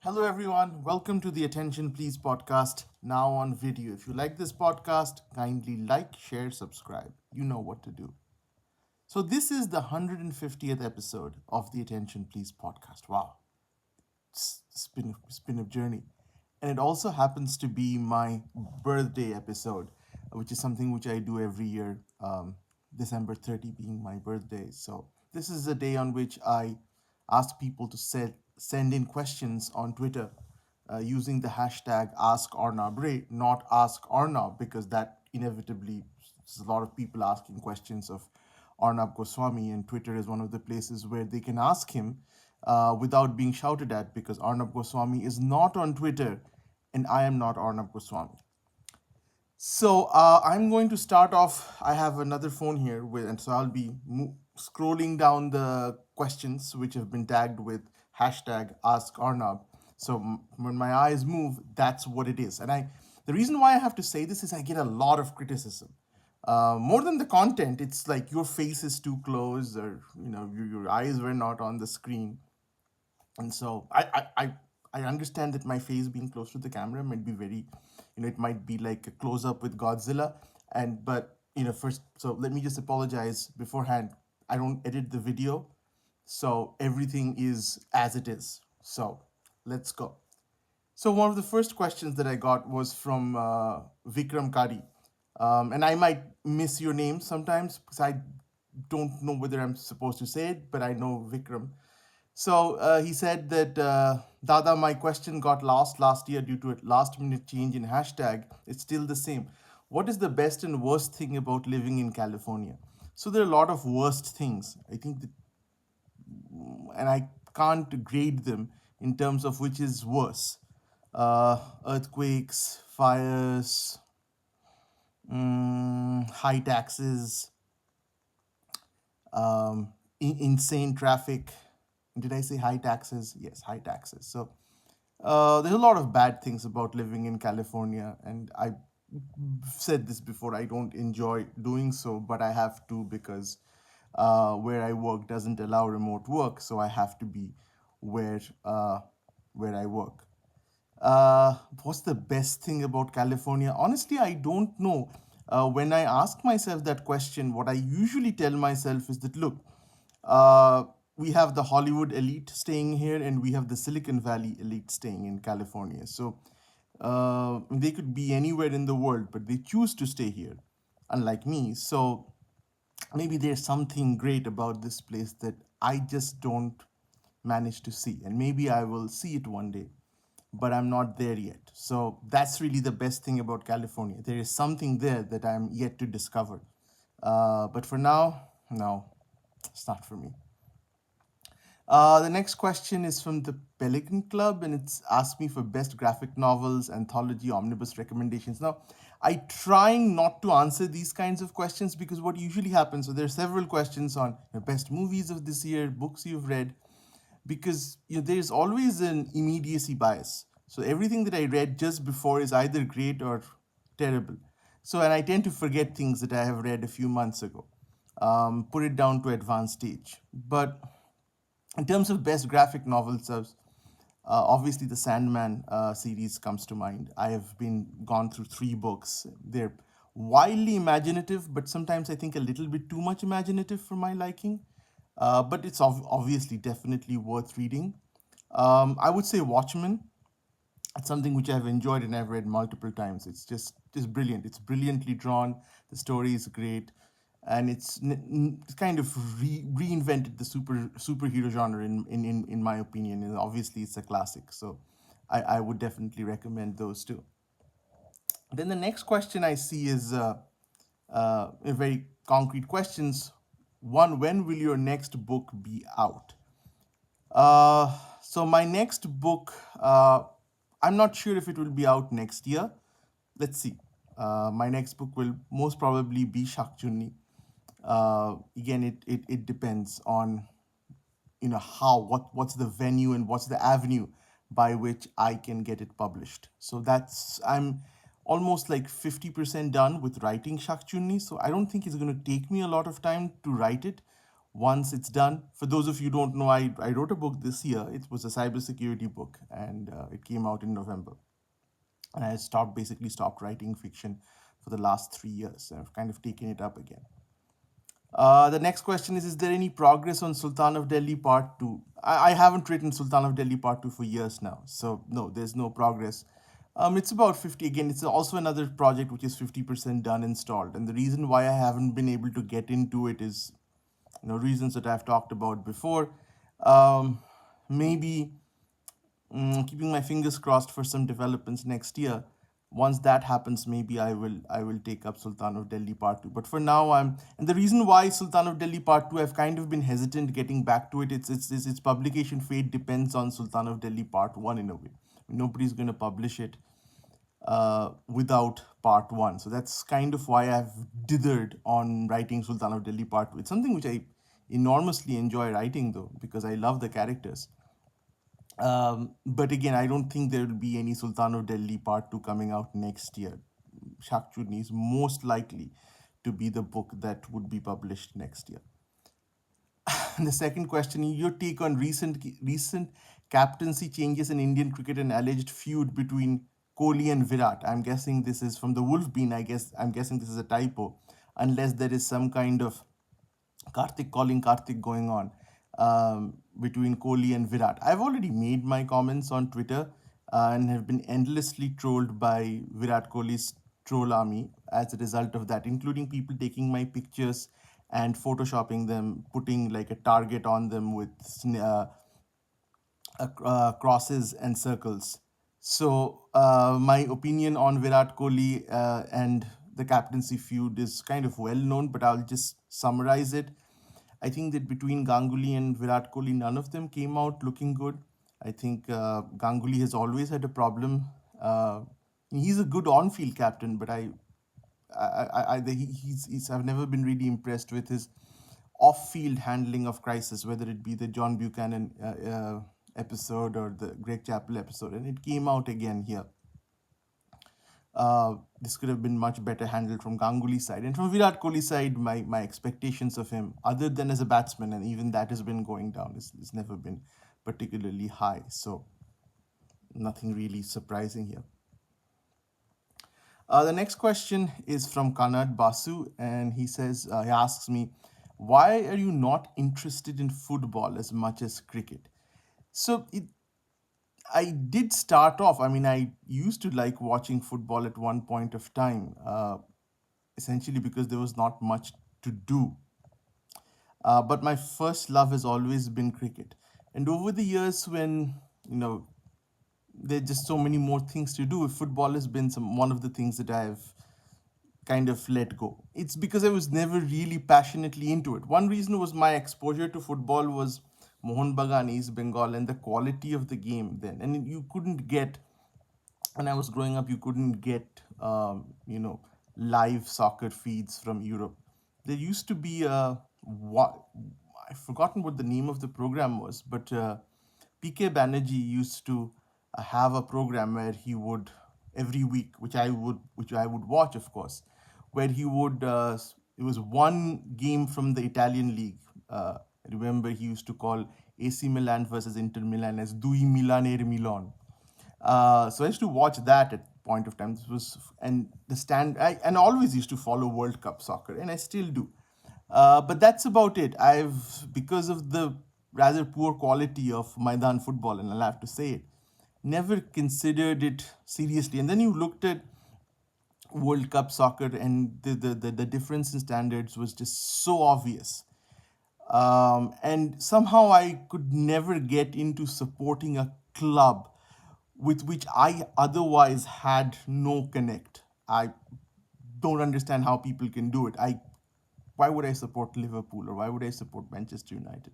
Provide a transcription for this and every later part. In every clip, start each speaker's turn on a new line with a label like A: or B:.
A: Hello, everyone. Welcome to the Attention Please podcast, now on video. If you like this podcast, kindly like, share, subscribe. You know what to do. So, this is the 150th episode of the Attention Please podcast. Wow, it's been a journey. And it also happens to be my birthday episode, which is something which I do every year, December 30 being my birthday. So, this is a day on which I ask people to send in questions on Twitter using the hashtag AskArnab, not AskArnab, because that inevitably is a lot of people asking questions of Arnab Goswami, and Twitter is one of the places where they can ask him without being shouted at, because Arnab Goswami is not on Twitter and I am not Arnab Goswami. So I'm going to start off. I have another phone here, and so I'll be scrolling down the questions which have been tagged with hashtag Ask Arnab. So when my eyes move, that's what it is. And the reason why I have to say this is I get a lot of criticism. More than the content, it's like your face is too close, or your eyes were not on the screen. And so I understand that my face being close to the camera might be very, it might be like a close up with Godzilla. And but first, so let me just apologize beforehand. I don't edit the video, so everything is as it is. So let's go. So one of the first questions that I got was from Vikram Kadi, and I might miss your name sometimes because I don't know whether I'm supposed to say it, but I know Vikram. So he said that, Dada, my question got lost last year due to a last minute change in hashtag. It's still the same. What is the best and worst thing about living in California? So there are a lot of worst things. I think that, and I can't grade them in terms of which is worse. Earthquakes, fires, high taxes, insane traffic. Did I say high taxes? Yes, high taxes. So there's a lot of bad things about living in California, and I've said this before. I don't enjoy doing so, but I have to because where I work doesn't allow remote work, so I have to be where uh, where I work. What's the best thing about California? Honestly, I don't know. When I ask myself that question, what I usually tell myself is that, look, uh, we have the Hollywood elite staying here, and we have the Silicon Valley elite staying in California. So they could be anywhere in the world, but they choose to stay here, unlike me. So maybe there's something great about this place that I just don't manage to see. And maybe I will see it one day, but I'm not there yet. So that's really the best thing about California. There is something there that I'm yet to discover. But for now, no, it's not for me. The next question is from the Pelican Club, and it's asked me for best graphic novels, anthology, omnibus recommendations. Now, I trying not to answer these kinds of questions because what usually happens, so there are several questions on best movies of this year, books you've read, because there's always an immediacy bias. So everything that I read just before is either great or terrible. So, and I tend to forget things that I have read a few months ago, put it down to advanced stage. But in terms of best graphic novels, obviously the Sandman series comes to mind. I have been gone through 3 books. They're wildly imaginative, but sometimes I think a little bit too much imaginative for my liking. But it's obviously definitely worth reading. I would say Watchmen. It's something which I've enjoyed and I've read multiple times. It's just brilliant. It's brilliantly drawn. The story is great, and it's kind of reinvented the superhero genre in my opinion. And obviously, it's a classic. So I would definitely recommend those two. Then the next question I see is a very concrete questions. One, when will your next book be out? So my next book, I'm not sure if it will be out next year. Let's see. My next book will most probably be Shakchunni. Again, it depends on how what's the venue and what's the avenue by which I can get it published. So I'm almost like 50% done with writing Shakchunni. So I don't think it's going to take me a lot of time to write it. once it's done. For those of you who don't know, I wrote a book this year. It was a cybersecurity book, and it came out in November. And I basically stopped writing fiction for the last 3 years. I've kind of taken it up again. The next question is there any progress on Sultan of Delhi Part 2? I haven't written Sultan of Delhi Part 2 for years now, so no, there's no progress. It's about 50, again, it's also another project which is 50% done installed. And the reason why I haven't been able to get into it is, reasons that I've talked about before. Maybe keeping my fingers crossed for some developments next year. Once that happens, maybe I will take up Sultan of Delhi Part 2. But for now, and the reason why Sultan of Delhi Part 2, I've kind of been hesitant getting back to it. Its publication fate depends on Sultan of Delhi Part 1 in a way. Nobody's going to publish it without Part 1. So that's kind of why I've dithered on writing Sultan of Delhi Part 2. It's something which I enormously enjoy writing, though, because I love the characters. But again, I don't think there will be any Sultan of Delhi Part 2 coming out next year. Shakchuni is most likely to be the book that would be published next year. And the second question, your take on recent captaincy changes in Indian cricket and alleged feud between Kohli and Virat. I'm guessing this is from the Wolf Bean. I'm guessing this is a typo, unless there is some kind of Karthik calling Karthik going on between Kohli and Virat. I've already made my comments on Twitter and have been endlessly trolled by Virat Kohli's troll army as a result of that, including people taking my pictures and photoshopping them, putting like a target on them with crosses and circles. So my opinion on Virat Kohli and the captaincy feud is kind of well known, but I'll just summarize it. I think that between Ganguly and Virat Kohli, none of them came out looking good. I think Ganguly has always had a problem. He's a good on-field captain, but I've never been really impressed with his off-field handling of crisis, whether it be the John Buchanan episode or the Greg Chappell episode, and it came out again here. This could have been much better handled from Ganguly's side. And from Virat Kohli's side, my expectations of him, other than as a batsman, and even that has been going down, it's never been particularly high. So nothing really surprising here. The next question is from Kanad Basu, and he asks me, why are you not interested in football as much as cricket? So I did start off, I used to like watching football at one point of time, essentially because there was not much to do. But my first love has always been cricket. And over the years, when, there are just so many more things to do, football has been one of the things that I've kind of let go. It's because I was never really passionately into it. One reason was my exposure to football was Mohun Bagan, East Bengal, and the quality of the game then. And you couldn't get, when I was growing up, you couldn't get, live soccer feeds from Europe. There used to be I've forgotten what the name of the program was, but PK Banerjee used to have a program where he would every week, which I would watch, of course, where he would it was one game from the Italian league. I remember he used to call AC Milan versus Inter Milan as Dui Milanere Milan. So I used to watch that at point of time. This was and the stand I and always used to follow World Cup soccer, and I still do. But that's about it. Because of the rather poor quality of Maidan football, and I'll have to say it, never considered it seriously. And then you looked at World Cup soccer, and the difference in standards was just so obvious. And somehow I could never get into supporting a club with which I otherwise had no connect. I don't understand how people can do it. Why would I support Liverpool or why would I support Manchester United?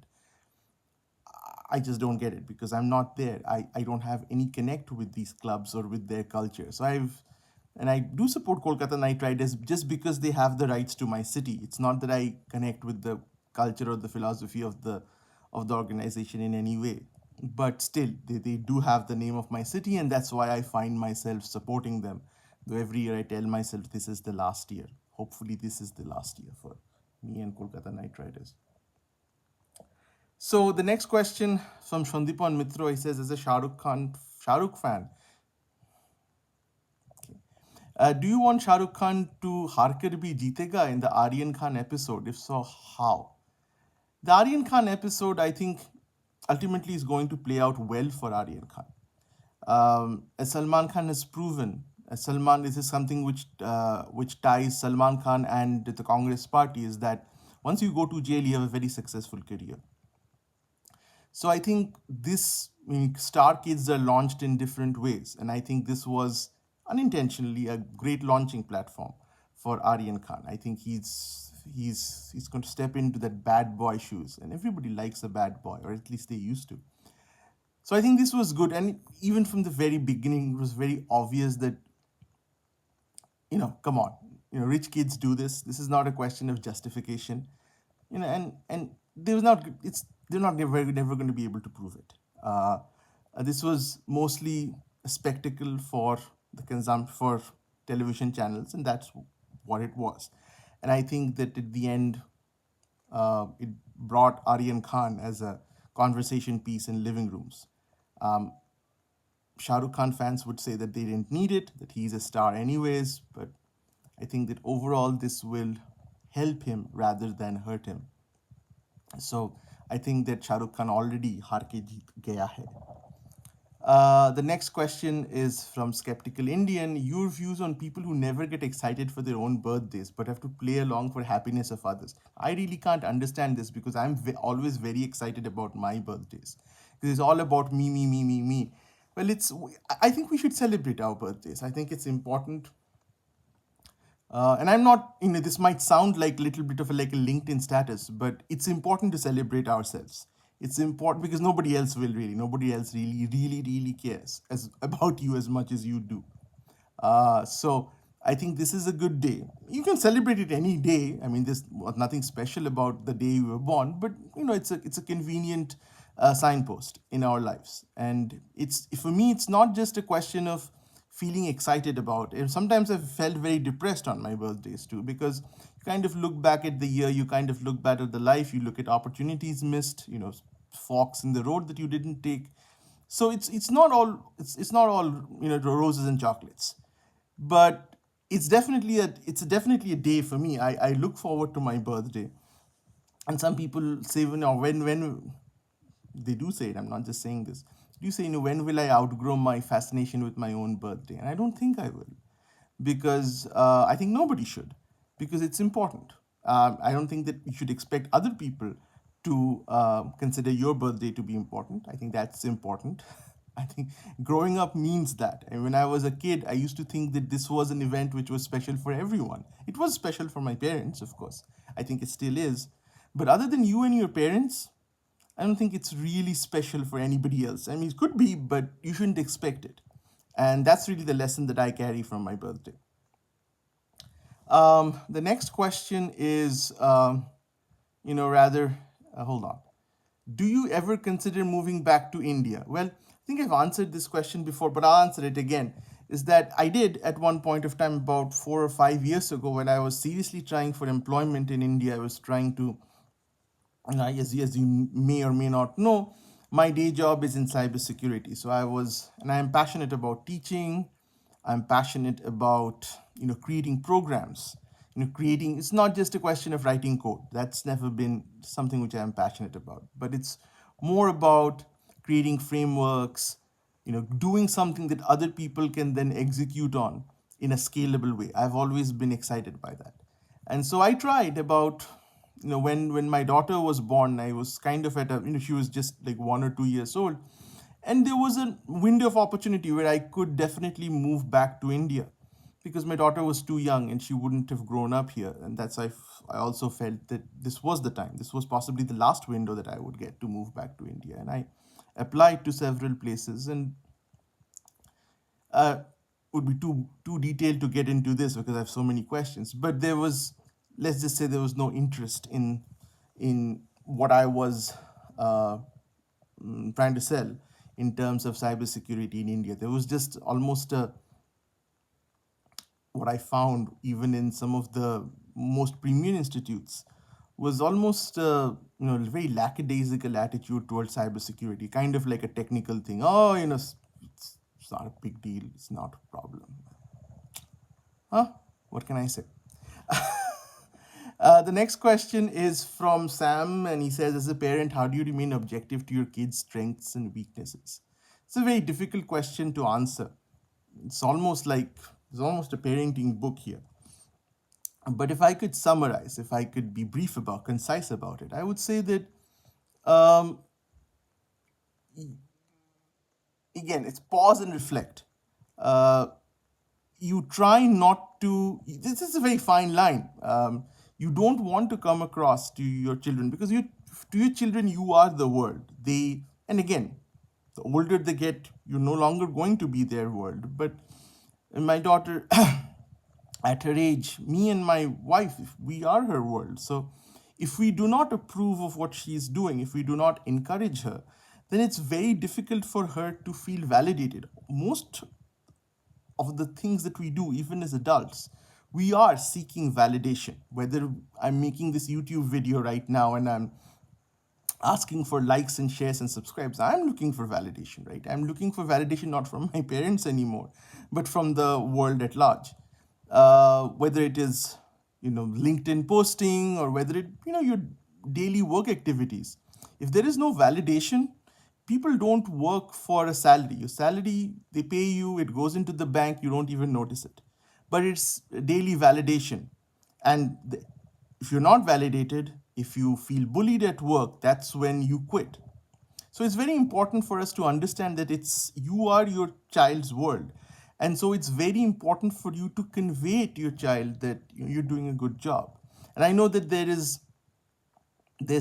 A: I just don't get it because I'm not there. I don't have any connect with these clubs or with their culture. So I do support Kolkata Knight Riders just because they have the rights to my city. It's not that I connect with the culture or the philosophy of the organization in any way. But still, they do have the name of my city, and that's why I find myself supporting them. Though every year I tell myself this is the last year. Hopefully, this is the last year for me and Kolkata Knight Riders. So the next question from Shandipan Mitra, he says, as a Shah Rukh fan, do you want Shah Rukh Khan to Harkar Bhi Jeetega in the Aryan Khan episode? If so, how? The Aryan Khan episode, I think, ultimately is going to play out well for Aryan Khan. As Salman Khan has proven, this is something which ties Salman Khan and the Congress party, is that once you go to jail, you have a very successful career. So I think Star Kids are launched in different ways, and I think this was unintentionally a great launching platform for Aryan Khan. I think he's going to step into that bad boy shoes, and everybody likes a bad boy, or at least they used to. So I think this was good, and even from the very beginning, it was very obvious that come on, rich kids do this. This is not a question of justification, and they're not never going to be able to prove it. This was mostly a spectacle for the for television channels, and that's what it was. And I think that at the end, it brought Aryan Khan as a conversation piece in living rooms. Shah Rukh Khan fans would say that they didn't need it, that he's a star anyways, but I think that overall this will help him rather than hurt him. So I think that Shah Rukh Khan already har ke jeet gaya hai. The next question is from Skeptical Indian. Your views on people who never get excited for their own birthdays but have to play along for happiness of others. I really can't understand this because I'm always very excited about my birthdays. Because it's all about me, me, me, me, me. Well, I think we should celebrate our birthdays. I think it's important, and I'm not, this might sound like a little bit of like a LinkedIn status, but it's important to celebrate ourselves. It's important because nobody else really, really, really cares about you as much as you do. So I think this is a good day. You can celebrate it any day. I mean, there's nothing special about the day you were born, but it's a convenient signpost in our lives. And it's for me, it's not just a question of feeling excited about it. Sometimes I've felt very depressed on my birthdays too, because you kind of look back at the year, you kind of look back at the life, you look at opportunities missed, forks in the road that you didn't take. So it's not all roses and chocolates, but it's definitely a day for me. I look forward to my birthday, and some people say, when they do say it. I'm not just saying this. Do you say, when will I outgrow my fascination with my own birthday? And I don't think I will, because I think nobody should, because it's important. I don't think that you should expect other people to consider your birthday to be important. I think that's important. I think growing up means that. And when I was a kid, I used to think that this was an event which was special for everyone. It was special for my parents, of course. I think it still is. But other than you and your parents, I don't think it's really special for anybody else. I mean, it could be, but you shouldn't expect it. And that's really the lesson that I carry from my birthday. The next question is, rather, hold on. Do you ever consider moving back to India? Well, I think I've answered this question before, but I'll answer it again. Is that I did at one point of time about 4 or 5 years ago, when I was seriously trying for employment in India. I was trying to, as you may or may not know, my day job is in cybersecurity. So I am passionate about teaching. I'm passionate about creating programs. Creating, it's not just a question of writing code. That's never been something which I am passionate about. But it's more about creating frameworks, doing something that other people can then execute on in a scalable way. I've always been excited by that. And so I tried about, when my daughter was born, I was kind of at a, she was just like 1 or 2 years old. And there was a window of opportunity where I could definitely move back to India, because my daughter was too young and she wouldn't have grown up here. And I also felt that this was the time. This was possibly the last window that I would get to move back to India. And I applied to several places, and uh, would be too detailed to get into this because I have so many questions. But let's just say, there was no interest in what I was uh, trying to sell in terms of cybersecurity in India. There was just almost what I found even in some of the most premium institutes was almost very lackadaisical attitude towards cybersecurity, kind of like a technical thing. Oh, it's not a big deal. It's not a problem. Huh? What can I say? The next question is from Sam, and he says, as a parent, how do you remain objective to your kids' strengths and weaknesses? It's a very difficult question to answer. It's almost like there's almost a parenting book here. But if I could summarize, if I could be brief about, concise about it, I would say that um, again, it's pause and reflect. Uh, you try not to. This is a very fine line. You don't want to come across to your children because to your children, you are the world. And again, the older they get, you're no longer going to be their world. But my daughter, at her age, me and my wife, we are her world. So if we do not approve of what she's doing, if we do not encourage her, then it's very difficult for her to feel validated. Most of the things that we do, even as adults, we are seeking validation. Whether I'm making this YouTube video right now and I'm asking for likes and shares and subscribes, I'm looking for validation, right? I'm looking for validation not from my parents anymore, but from the world at large. Whether it is, LinkedIn posting, or whether it, your daily work activities. If there is no validation, people don't work for a salary. Your salary, they pay you, it goes into the bank, you don't even notice it. But it's daily validation. And if you're not validated, if you feel bullied at work, that's when you quit. So it's very important for us to understand that you are your child's world. And so it's very important for you to convey to your child that you're doing a good job. And I know that there's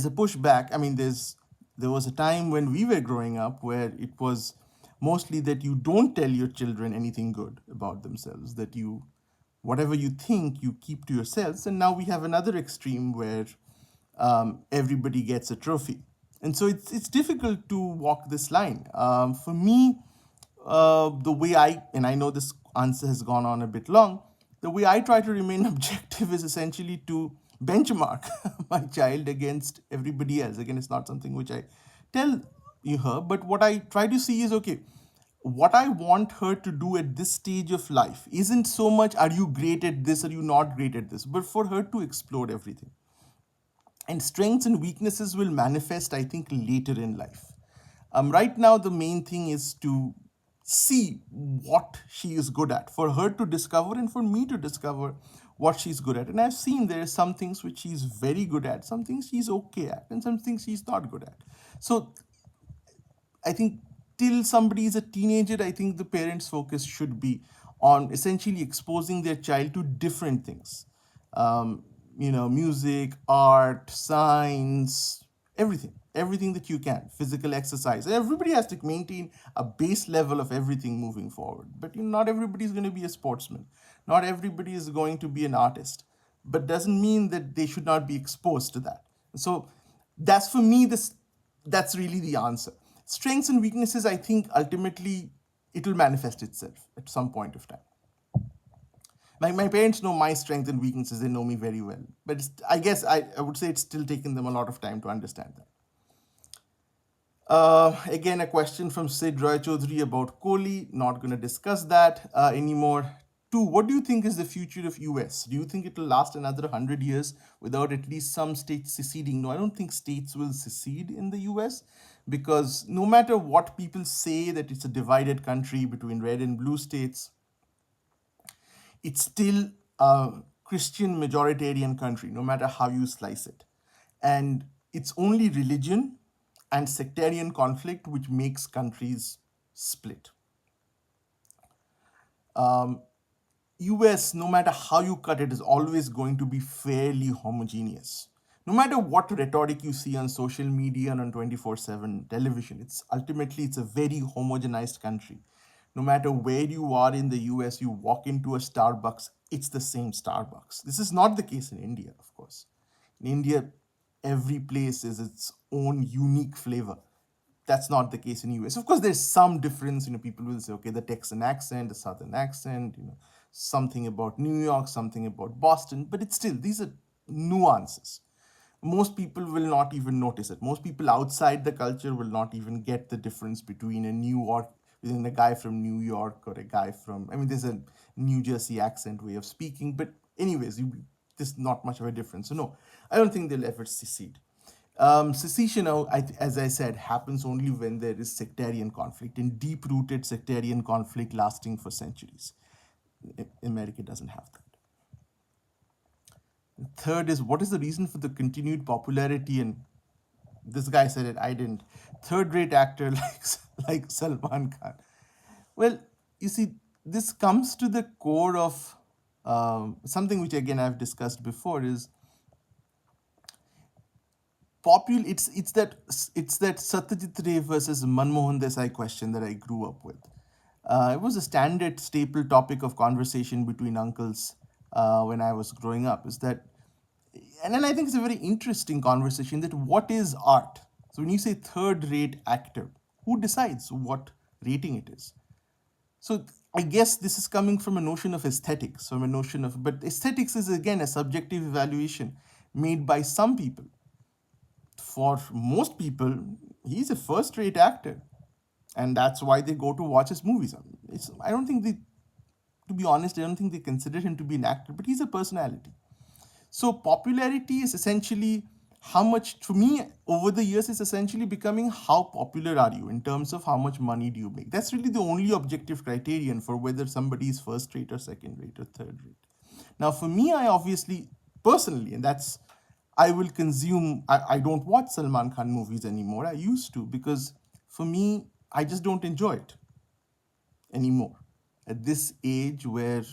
A: a pushback. I mean, there was a time when we were growing up where it was mostly that you don't tell your children anything good about themselves, that whatever you think, you keep to yourselves. And now we have another extreme where everybody gets a trophy. And so it's difficult to walk this line. For me, the way and I know this answer has gone on a bit long, the way I try to remain objective is essentially to benchmark my child against everybody else. Again, it's not something which I tell her, but what I try to see is, okay, what I want her to do at this stage of life isn't so much, are you great at this, are you not great at this, but for her to explore everything. And strengths and weaknesses will manifest, I think, later in life. Right now, the main thing is to see what she is good at, for her to discover and for me to discover what she's good at. And I've seen there are some things which she's very good at, some things she's okay at, and some things she's not good at. So I think till somebody is a teenager, I think the parents' focus should be on essentially exposing their child to different things. Music, art, science, everything that you can, physical exercise. Everybody has to maintain a base level of everything moving forward. But not everybody is going to be a sportsman. Not everybody is going to be an artist. But doesn't mean that they should not be exposed to that. So that's for me that's really the answer. Strengths and weaknesses, I think ultimately it will manifest itself at some point of time. My parents know my strengths and weaknesses, they know me very well. But I guess I would say it's still taken them a lot of time to understand that. Again, a question from Sid Roy Chaudhary about Kohli. Not going to discuss that anymore. Two, what do you think is the future of US? Do you think it will last another 100 years without at least some states seceding? No, I don't think states will secede in the US, because no matter what people say that it's a divided country between red and blue states, it's still a Christian majoritarian country, no matter how you slice it. And it's only religion and sectarian conflict which makes countries split. US, no matter how you cut it, is always going to be fairly homogeneous. No matter what rhetoric you see on social media and on 24/7 television, it's a very homogenized country. No matter where you are in the US, you walk into a Starbucks, it's the same Starbucks. This is not the case in India, of course. In India, every place is its own unique flavor. That's not the case in US. Of course, there's some difference. People will say, okay, the Texan accent, the Southern accent, something about New York, something about Boston, but it's still, these are nuances. most people will not even notice it. Most people outside the culture will not even get the difference between a New York, between a guy from New York or a guy from, I mean, there's a New Jersey accent way of speaking, but anyways, there's not much of a difference. So no, I don't think they'll ever secede. Secession, as I said, happens only when there is sectarian conflict and deep-rooted sectarian conflict lasting for centuries. America doesn't have that. Third is, what is the reason for the continued popularity? And this guy said it, I didn't. Third-rate actor like Salman Khan. Well, you see, this comes to the core of something which again I've discussed before is it's that Satyajit Ray versus Manmohan Desai question that I grew up with. It was a standard staple topic of conversation between uncles when I was growing up. Is that, and then I think it's a very interesting conversation that what is art? So when you say third-rate actor, who decides what rating it is? So I guess this is coming from a notion of aesthetics, from a notion of, but aesthetics is again a subjective evaluation made by some people. For most people, he's a first-rate actor, and that's why they go to watch his movies. I don't think they, to be honest, I don't think they consider him to be an actor, but he's a personality. So popularity is essentially how much, to me, over the years, is essentially becoming how popular are you in terms of how much money do you make. That's really the only objective criterion for whether somebody is first rate or second rate or third rate. Now, for me, I obviously, personally, and that's, I will consume, I don't watch Salman Khan movies anymore. I used to, because for me, I just don't enjoy it anymore. At this age where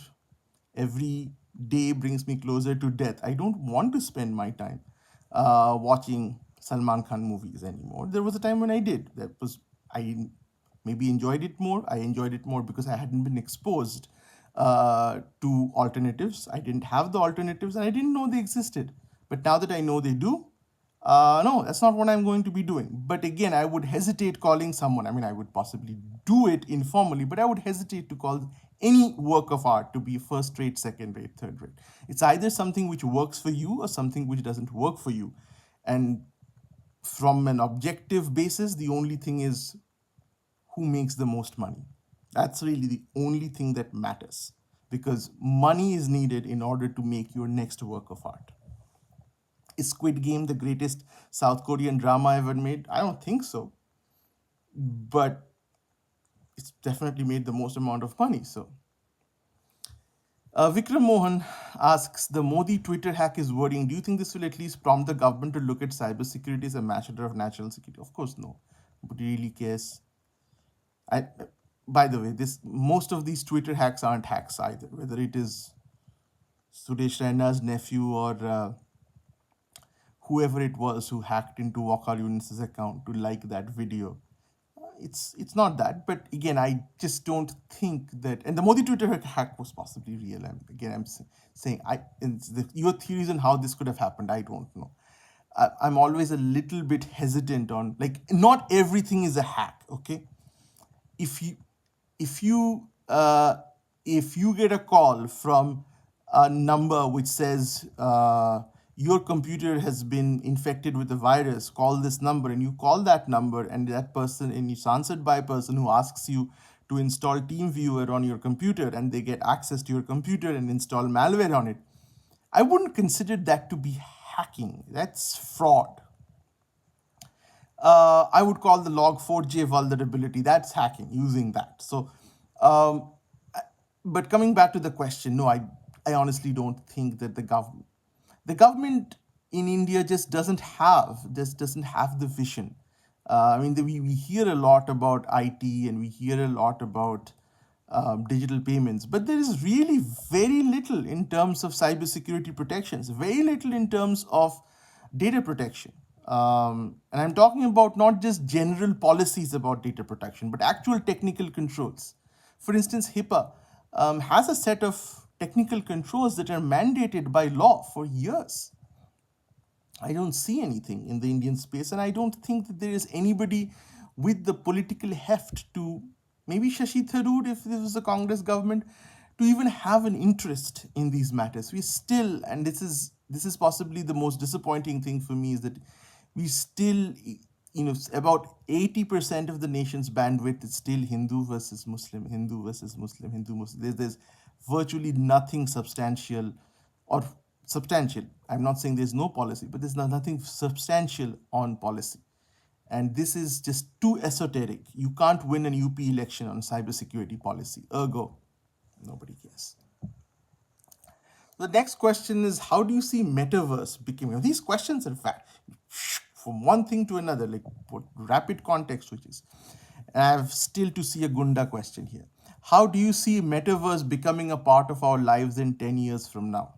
A: every day brings me closer to death, I don't want to spend my time watching Salman Khan movies anymore. There was a time when I did. That was, I maybe enjoyed it more. I enjoyed it more because I hadn't been exposed to alternatives. I didn't have the alternatives and I didn't know they existed. But now that I know they do, no, that's not what I'm going to be doing. But again, I would hesitate calling someone. I mean, I would possibly do it informally, but I would hesitate to call any work of art to be first rate, second rate, third rate. It's either something which works for you or something which doesn't work for you. And from an objective basis, the only thing is who makes the most money. That's really the only thing that matters, because money is needed in order to make your next work of art. Is Squid Game the greatest South Korean drama ever made? I don't think so. But it's definitely made the most amount of money. So, Vikram Mohan asks, the Modi Twitter hack is worrying. Do you think this will at least prompt the government to look at cybersecurity as a matter of national security? Of course, no. But really cares. I, by the way, most of these Twitter hacks aren't hacks either. Whether it is Suresh Raina's nephew or whoever it was who hacked into Wakar Yunus's account to like that video. It's not that, but again, I just don't think that. And the Modi Twitter hack was possibly real. I'm saying your theories on how this could have happened, I don't know. I'm always a little bit hesitant on, like, not everything is a hack. Okay, if you if you uh, if you get a call from a number which says your computer has been infected with a virus, call this number, and you call that number, and that person, and it's answered by a person who asks you to install TeamViewer on your computer, and they get access to your computer and install malware on it, I wouldn't consider that to be hacking. That's fraud. I would call the log4j vulnerability. That's hacking using that. So, um, but coming back to the question, no, I honestly don't think that the government in India just doesn't have the vision. I mean, we hear a lot about IT and we hear a lot about digital payments, but there is really very little in terms of cybersecurity protections, very little in terms of data protection. And I'm talking about not just general policies about data protection, but actual technical controls. For instance, HIPAA has a set of technical controls that are mandated by law for years. I don't see anything in the Indian space, and I don't think that there is anybody with the political heft to, maybe Shashi Tharoor, if this was a Congress government, to even have an interest in these matters. We still, and this is this is possibly the most disappointing thing for me, is that we still, about 80% of the nation's bandwidth is still Hindu versus Muslim, Hindu versus Muslim, Hindu Muslim. There's virtually nothing substantial or substantial. I'm not saying there's no policy, but there's nothing substantial on policy. And this is just too esoteric. You can't win an UP election on cybersecurity policy. Ergo, nobody cares. The next question is, how do you see metaverse becoming? These questions, in fact, from one thing to another, like what rapid context switches. And I have still to see a Gunda question here. How do you see metaverse becoming a part of our lives in 10 years from now?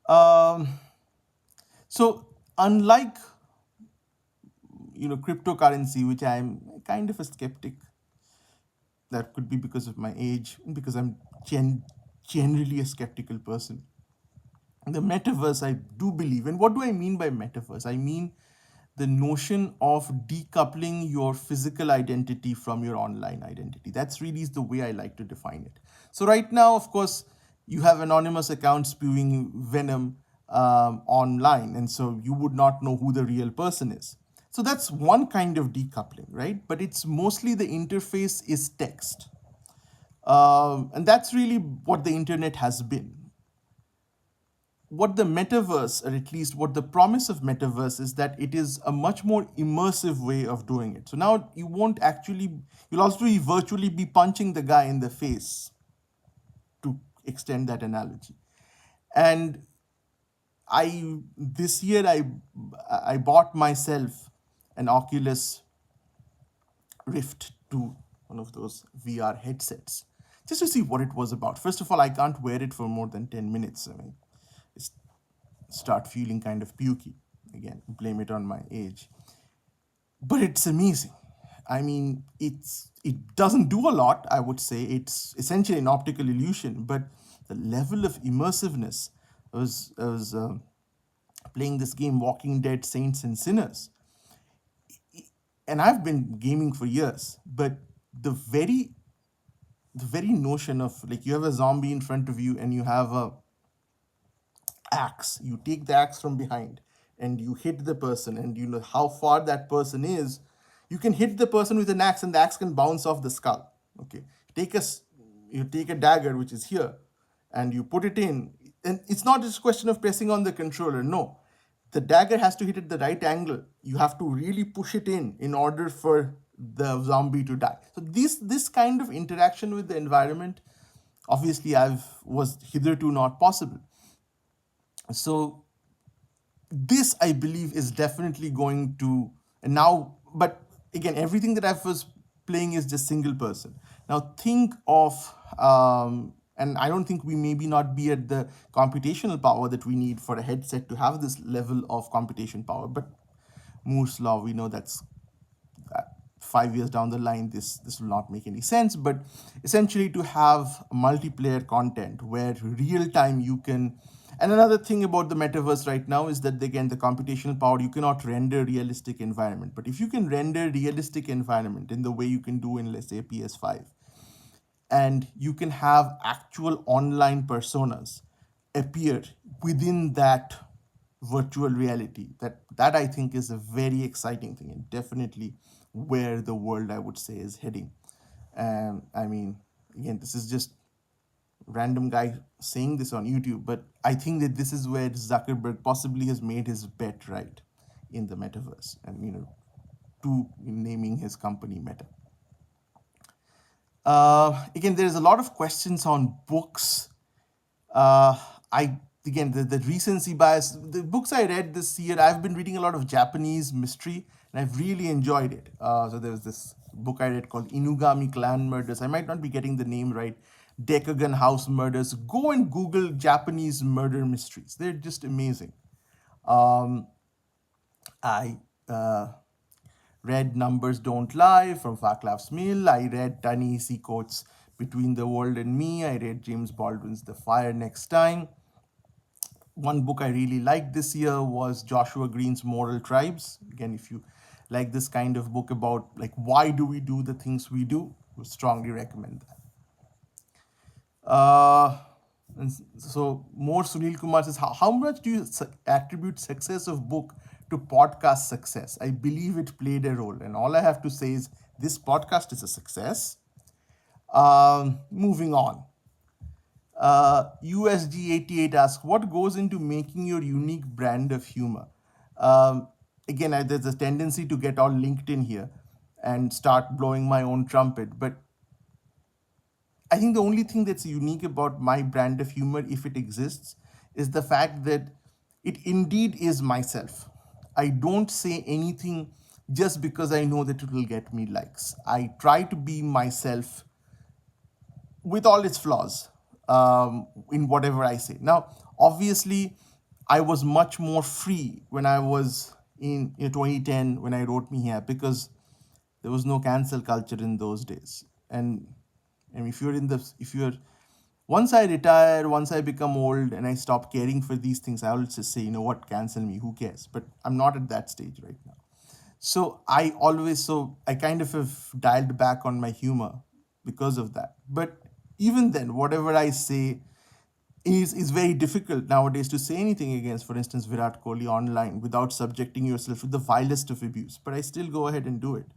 A: Um, so unlike cryptocurrency, which I'm kind of a skeptic, that could be because of my age, because I'm generally a skeptical person. The metaverse, I do believe. And what do I mean by metaverse? I mean the notion of decoupling your physical identity from your online identity. That's really the way I like to define it. So right now, of course, you have anonymous accounts spewing venom online, and so you would not know who the real person is. So that's one kind of decoupling, right? But it's mostly the interface is text. And that's really what the internet has been. What the metaverse, or at least what the promise of metaverse, is that it is a much more immersive way of doing it. So now you won't actually, you'll also virtually be punching the guy in the face, to extend that analogy. And this year I bought myself an Oculus Rift 2, one of those VR headsets, just to see what it was about. First of all, I can't wear it for more than 10 minutes. I mean, it's start feeling kind of pukey. Again, blame it on my age. But it's amazing. I mean, it doesn't do a lot, I would say. It's essentially an optical illusion, but the level of immersiveness. I was playing this game, Walking Dead Saints and Sinners. And I've been gaming for years, but the very notion of, like, you have a zombie in front of you and you have a axe. You take the axe from behind and you hit the person, and you know how far that person is. You can hit the person with an axe, and the axe can bounce off the skull. Okay, you take a dagger which is here, and you put it in, and it's not just a question of pressing on the controller. No, the dagger has to hit at the right angle. You have to really push it in order for the zombie to die. So this kind of interaction with the environment, obviously, I've was hitherto not possible. So this, I believe, is definitely going to, and now, but again, everything that I was playing is just single person. Now think of, and I don't think we maybe not be at the computational power that we need for a headset to have this level of computation power, but Moore's law, we know that's 5 years down the line, this will not make any sense. But essentially, to have multiplayer content where real time you can. And another thing about the metaverse right now is that, again, the computational power, you cannot render realistic environment. But if you can render realistic environment in the way you can do in, let's say, PS5, and you can have actual online personas appear within that virtual reality, that I think is a very exciting thing, and definitely where the world, I would say, is heading. I mean, again, this is just random guy saying this on YouTube, but I think that this is where Zuckerberg possibly has made his bet right in the metaverse, and to naming his company Meta. Again, there's a lot of questions on books. I Again, the recency bias. The books I read this year, I've been reading a lot of Japanese mystery, and I've really enjoyed it. So there was this book I read called Inugami Clan Murders. I might not be getting the name right. Dekagan House Murders. Go and Google Japanese murder mysteries. They're just amazing. I read Numbers Don't Lie from Vaclav Smil. I read Ta-Nehisi Coates' Between the World and Me. I read James Baldwin's The Fire Next Time. One book I really liked this year was Joshua Green's Moral Tribes. Again, if you like this kind of book about, like, why do we do the things we do, I would strongly recommend that. And so more Sunil Kumar says, how much do you attribute success of book to podcast success? I believe it played a role. And all I have to say is this podcast is a success. Moving on. USG88 asks, what goes into making your unique brand of humor? Again, there's a tendency to get all LinkedIn here and start blowing my own trumpet. But I think the only thing that's unique about my brand of humor, if it exists, is the fact that it indeed is myself. I don't say anything just because I know that it will get me likes. I try to be myself with all its flaws in whatever I say. Now, obviously, I was much more free when I was in 2010 when I wrote Me Here because there was no cancel culture in those days. And if you're in the if you're once I retire, once I become old and I stop caring for these things, I will just say, you know what, cancel me, who cares? But I'm not at that stage right now. So I kind of have dialed back on my humor because of that. But even then, whatever I say is very difficult nowadays to say anything against, for instance, Virat Kohli online without subjecting yourself to the vilest of abuse. But I still go ahead and do it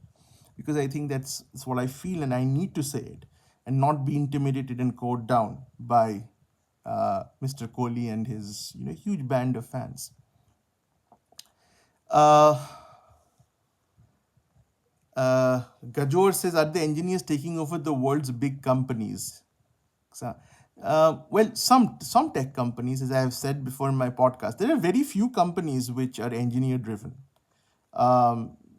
A: because I think that's what I feel and I need to say it and not be intimidated and cowed down by Mr. Kohli and his huge band of fans. Uh, Gajor says, are the engineers taking over the world's big companies? So, well, some tech companies, as I have said before in my podcast, there are very few companies which are engineer driven.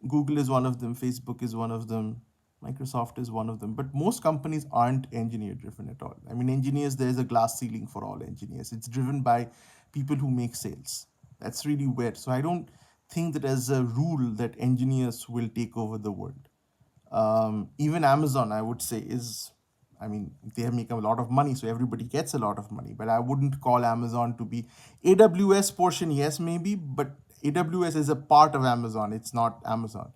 A: Google is one of them, Facebook is one of them, Microsoft is one of them, but most companies aren't engineer driven at all. I mean, engineers, there's a glass ceiling for all engineers. It's driven by people who make sales. That's really weird. So I don't think that as a rule that engineers will take over the world. Even Amazon, I would say, I mean, they make a lot of money, so everybody gets a lot of money. But I wouldn't call Amazon to be AWS portion, yes, maybe, but AWS is a part of Amazon. It's not Amazon,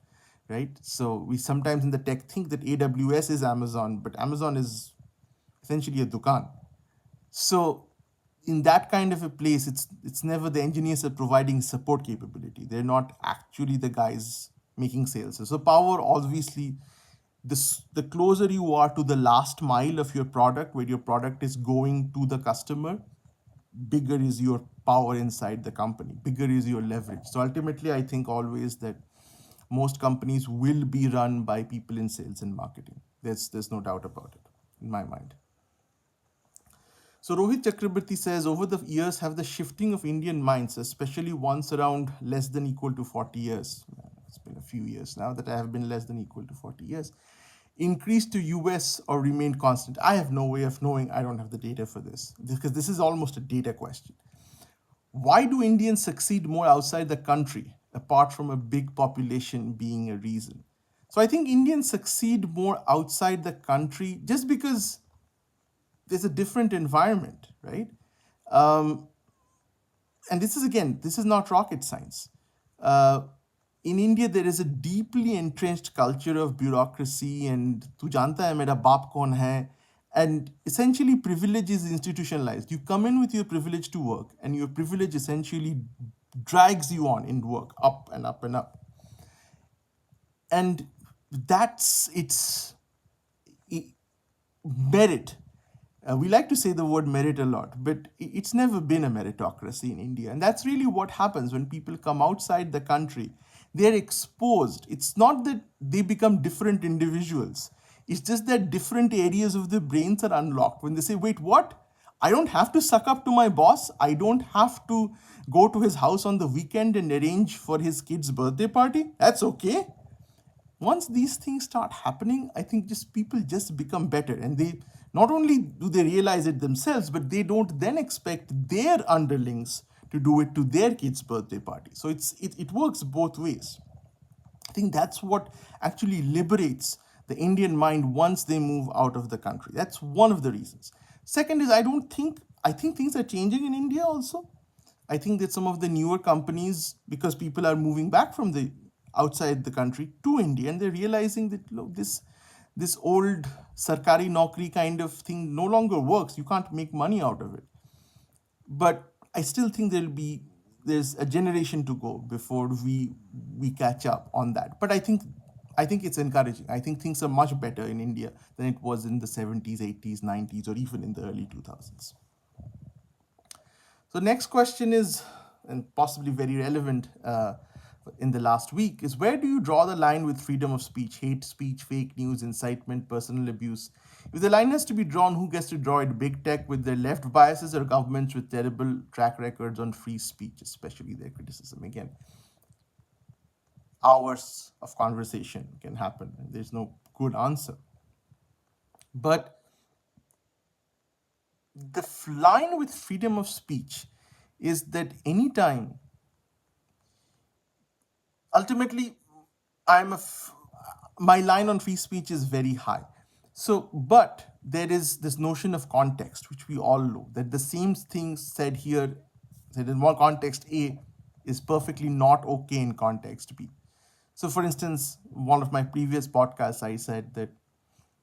A: right? So we sometimes in the tech think that AWS is Amazon, but Amazon is essentially a dukan. So in that kind of a place, it's never the engineers are providing support capability. They're not actually the guys making sales. So power, obviously, the closer you are to the last mile of your product, where your product is going to the customer, bigger is your power inside the company, bigger is your leverage. So ultimately, I think always that most companies will be run by people in sales and marketing. There's no doubt about it in my mind. So Rohit Chakrabarti says, over the years, have the shifting of Indian minds, especially once around less than equal to 40 years, it's been a few years now that I have been less than equal to 40 years, increased to US or remained constant? I have no way of knowing. I don't have the data for this because this is almost a data question. Why do Indians succeed more outside the country, apart from a big population being a reason? So I think Indians succeed more outside the country just because there's a different environment, right? Um, and this is not rocket science. Uh, in India, there is a deeply entrenched culture of bureaucracy and tu janta hai mera baap kaun hai, and essentially privilege is institutionalized. You come in with your privilege to work, and your privilege essentially drags you on in work, up and up and up. And that's its merit. We like to say the word merit a lot, but it's never been a meritocracy in India. And that's really what happens when people come outside the country. They're exposed. It's not that they become different individuals, it's just that different areas of their brains are unlocked. When they say, wait, what? I don't have to suck up to my boss. I don't have to go to his house on the weekend and arrange for his kid's birthday party. That's okay. Once these things start happening, I think just people just become better, and they not only do they realize it themselves, but they don't then expect their underlings to do it to their kids' birthday party. So it works both ways. I think that's what actually liberates the Indian mind once they move out of the country. That's one of the reasons. Second is I think things are changing in India also. I think that some of the newer companies, because people are moving back from the outside the country to India, and they're realizing that look, this old sarkari naukri kind of thing no longer works. You can't make money out of it. But I still think there's a generation to go before we catch up on that. But I think it's encouraging. I think things are much better in India than it was in the 70s, 80s, 90s, or even in the early 2000s. So next question is, and possibly very relevant in the last week, is where do you draw the line with freedom of speech, hate speech, fake news, incitement, personal abuse? If the line has to be drawn, who gets to draw it? Big tech with their left biases or governments with terrible track records on free speech, especially their criticism? Again, hours of conversation can happen. There's no good answer. But the line with freedom of speech is that anytime, ultimately, I'm a my line on free speech is very high. So, but there is this notion of context, which we all know, that the same thing said here, said in one context A, is perfectly not okay in context B. So, for instance, one of my previous podcasts, I said that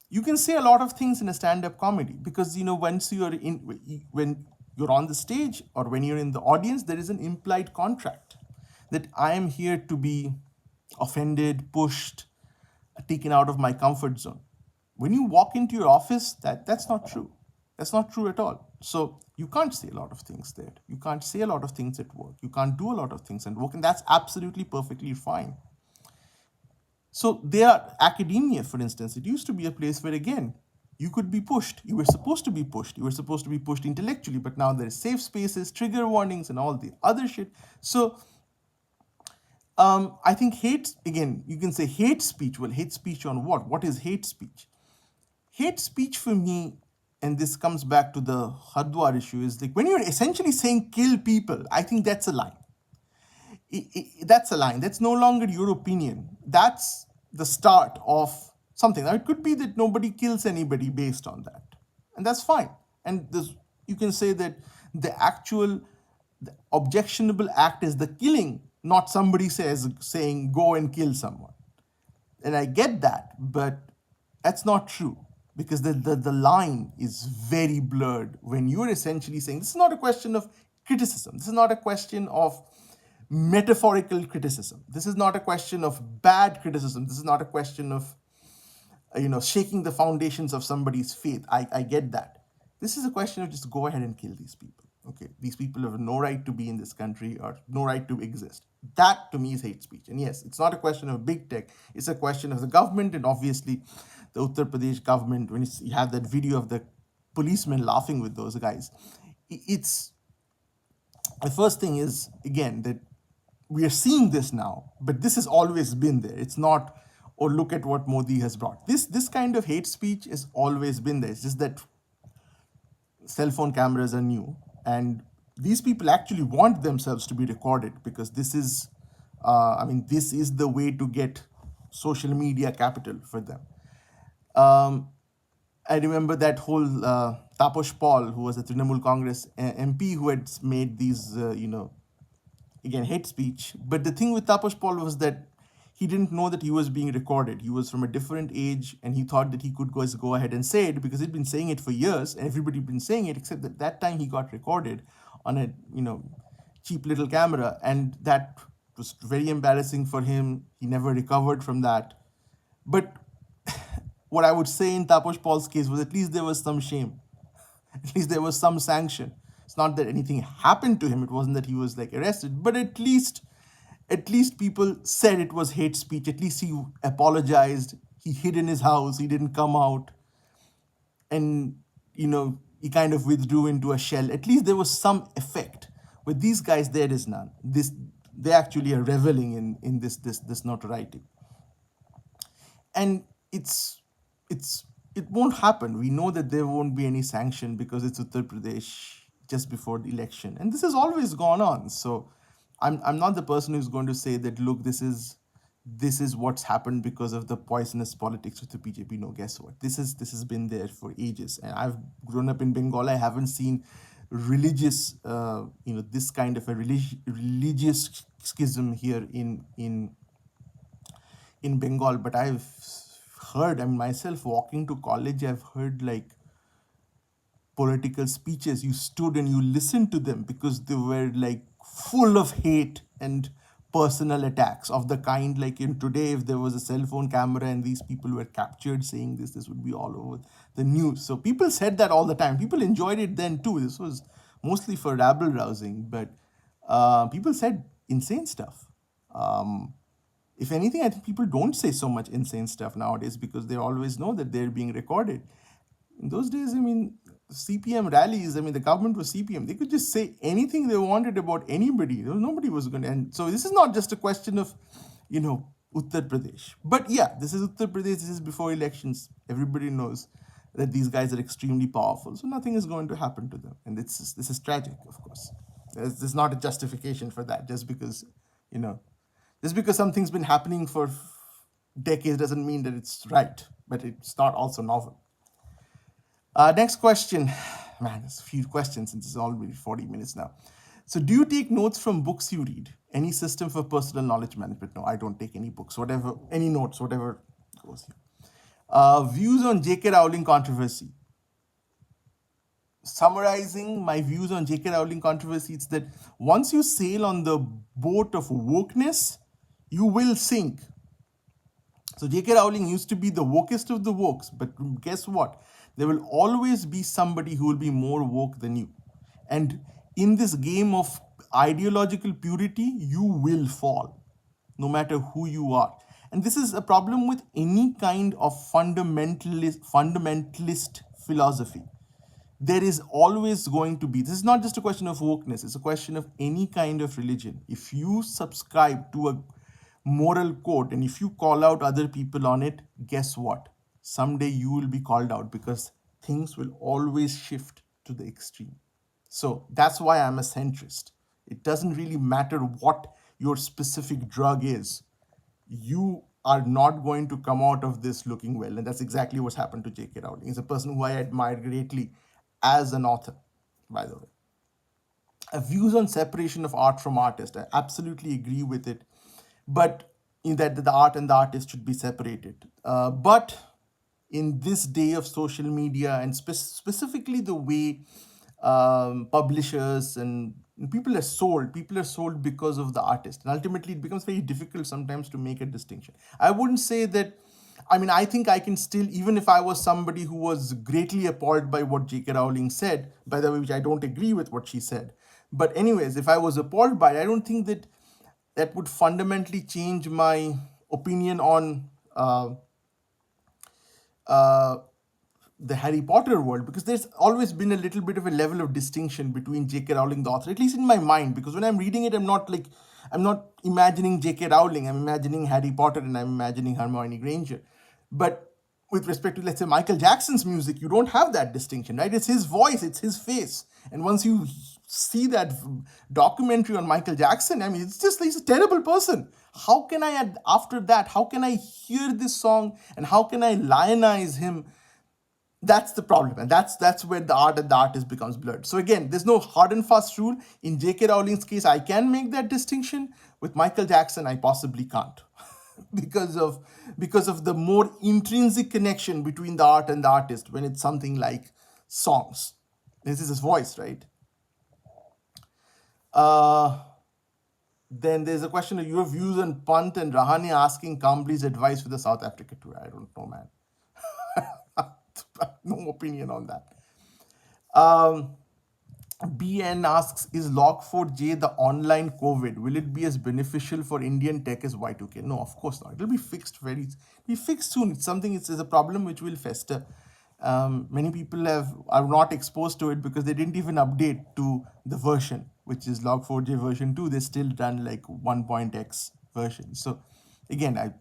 A: you can say a lot of things in a stand-up comedy because once you're in, when you're on the stage or when you're in the audience, there is an implied contract that I am here to be offended, pushed, taken out of my comfort zone. When you walk into your office, that's not true. That's not true at all. So you can't say a lot of things there. You can't say a lot of things at work. You can't do a lot of things at work, and that's absolutely perfectly fine. So there, academia, for instance, it used to be a place where, again, you could be pushed. You were supposed to be pushed. You were supposed to be pushed intellectually, but now there is safe spaces, trigger warnings, and all the other shit. So I think hate, again, you can say hate speech. Well, hate speech on what? What is hate speech? Hate speech for me, and this comes back to the Hardwar issue, is like when you're essentially saying kill people, I think that's a line. That's a line. That's no longer your opinion. That's the start of something. Now, it could be that nobody kills anybody based on that, and that's fine. And you can say that the objectionable act is the killing, not somebody saying go and kill someone. And I get that, but that's not true because the line is very blurred when you're essentially saying this is not a question of criticism. This is not a question of metaphorical criticism. This is not a question of bad criticism. This is not a question of shaking the foundations of somebody's faith. I get that. This is a question of just go ahead and kill these people. Okay, these people have no right to be in this country or no right to exist. That to me is hate speech. And yes, it's not a question of big tech. It's a question of the government, and obviously the Uttar Pradesh government. When you have that video of the policemen laughing with those guys, it's the first thing is, again, that we are seeing this now, but this has always been there. It's not, oh, look at what Modi has brought. This kind of hate speech has always been there. It's just that cell phone cameras are new, and these people actually want themselves to be recorded because this is the way to get social media capital for them. Um, I remember that whole Taposh Paul, who was a Trinamool Congress MP, who had made these, again, hate speech. But the thing with Taposh Paul was that he didn't know that he was being recorded. He was from a different age, and he thought that he could go ahead and say it because he'd been saying it for years, and everybody had been saying it, except that time he got recorded on a cheap little camera, and that was very embarrassing for him. He never recovered from that. But what I would say in Taposh Paul's case was at least there was some shame. At least there was some sanction. It's not that anything happened to him. It wasn't that he was like arrested, but at least people said it was hate speech. At least he apologized. He hid in his house. He didn't come out, and he kind of withdrew into a shell. At least there was some effect. With these guys, there is none. They actually are reveling in this notoriety, and it won't happen. We know that there won't be any sanction because it's Uttar Pradesh just before the election, and this has always gone on. So I'm not the person who's going to say that, look, this is what's happened because of the poisonous politics of the BJP. No, guess what? This has been there for ages, and I've grown up in Bengal. I haven't seen religious this kind of a religious schism here in Bengal, but I've heard, I mean, myself walking to college, I've heard like political speeches, you stood and you listened to them because they were like full of hate and personal attacks of the kind like in today, if there was a cell phone camera and these people were captured saying this would be all over the news. So people said that all the time. People enjoyed it then too. This was mostly for rabble rousing, but people said insane stuff. Um, if anything, I think people don't say so much insane stuff nowadays because they always know that they're being recorded. In those days, I mean, CPM rallies, I mean, the government was CPM. They could just say anything they wanted about anybody. Nobody was going to. And so this is not just a question of, Uttar Pradesh. But yeah, this is Uttar Pradesh. This is before elections. Everybody knows that these guys are extremely powerful. So nothing is going to happen to them. And this is tragic, of course. There's not a justification for that you know, just because something's been happening for decades doesn't mean that it's right, but it's not also novel. Next question. Man, there's a few questions since it's already 40 minutes now. So, do you take notes from books you read? Any system for personal knowledge management? No, I don't take any books, whatever, any notes, whatever goes here. Views on J.K. Rowling controversy. Summarizing my views on J.K. Rowling controversy, it's that once you sail on the boat of wokeness, you will sink. So J.K. Rowling used to be the wokest of the wokes, but guess what? There will always be somebody who will be more woke than you. And in this game of ideological purity, you will fall, no matter who you are. And this is a problem with any kind of fundamentalist philosophy. There is always going to be, this is not just a question of wokeness, it's a question of any kind of religion. If you subscribe to a moral code and if you call out other people on it, guess what? Someday you will be called out because things will always shift to the extreme. So that's why I'm a centrist. It doesn't really matter what your specific drug is, you are not going to come out of this looking well. And that's exactly what's happened to J.K. Rowling. He's a person who I admire greatly as an author, by the way. Views on separation of art from artist. I absolutely agree with it, but in that the art and the artist should be separated. But in this day of social media and specifically the way publishers and people are sold because of the artist, and ultimately it becomes very difficult sometimes to make a distinction. I wouldn't say that. I mean, I think I can still, even if I was somebody who was greatly appalled by what J.K. Rowling said, by the way, which I don't agree with what she said. But, anyways, if I was appalled by it, I don't think that that would fundamentally change my opinion on uh, the Harry Potter world, because there's always been a little bit of a level of distinction between J.K. Rowling, the author, at least in my mind, because when I'm reading it, I'm not imagining J.K. Rowling, I'm imagining Harry Potter and I'm imagining Hermione Granger. But with respect to, let's say, Michael Jackson's music, you don't have that distinction, right? It's his voice, it's his face. And once you see that documentary on Michael Jackson, I mean, it's just, he's a terrible person. How can I, after that, how can I hear this song and how can I lionize him? That's the problem, and that's where the art and the artist becomes blurred. So again, there's no hard and fast rule. In J.K. Rowling's case, I can make that distinction. With Michael Jackson, I possibly can't because of the more intrinsic connection between the art and the artist when it's something like songs. This is his voice, right? uh then there's a question of your views on Pant and Rahane asking Kambli's advice for the South Africa tour. I don't know, man. No opinion on that. Um, BN asks, is Log4j the online COVID? Will it be as beneficial for Indian tech as Y2K? No, of course not. It'll be fixed be fixed soon. It's something, it's a problem which will fester. Many people are not exposed to it because they didn't even update to the version, which is Log4j version 2. They still run like 1.x version. So again,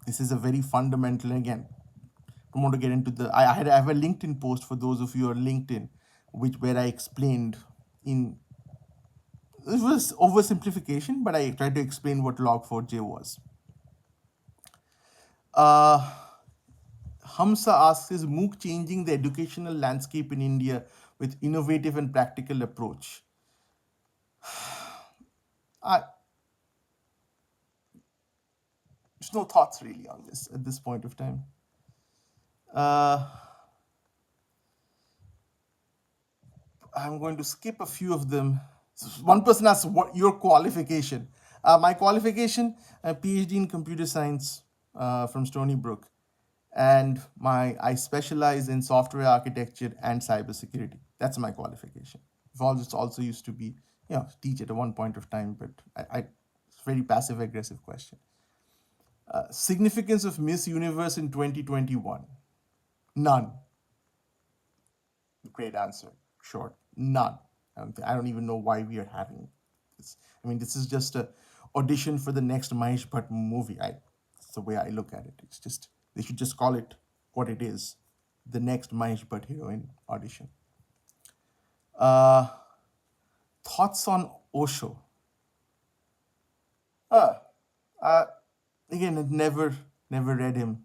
A: this is a very fundamental, again, don't want to get into the. I have a LinkedIn post for those of you on LinkedIn, where I explained in. It was oversimplification, but I tried to explain what Log4j was. Hamsa asks, is MOOC changing the educational landscape in India with innovative and practical approach? I, there's no thoughts really on this at this point of time. Uh, I'm going to skip a few of them. One person asked, "What your qualification?" My qualification: a PhD in computer science from Stony Brook, and my I specialize in software architecture and cybersecurity. That's my qualification. I've also used to be, teach at one point of time, but it's a very passive aggressive question. Significance of Miss Universe in 2021? None. Great answer. Short. None. I don't even know why we are having this. I mean, this is just a audition for the next Mahesh Bhatt movie. It's the way I look at it. It's just they should just call it what it is, the next Mahesh Bhatt heroine audition. Uh, Thoughts on Osho? Uh, uh, Again, never read him.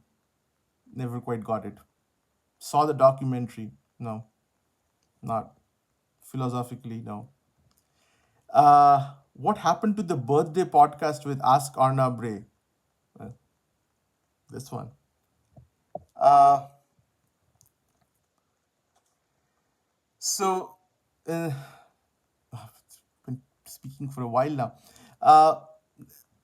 A: Never quite got it. Saw the documentary. No, not philosophically. No. What happened to the birthday podcast with Ask Arnab Ray? Uh, this one. Uh, so, uh, been speaking for a while now. Uh,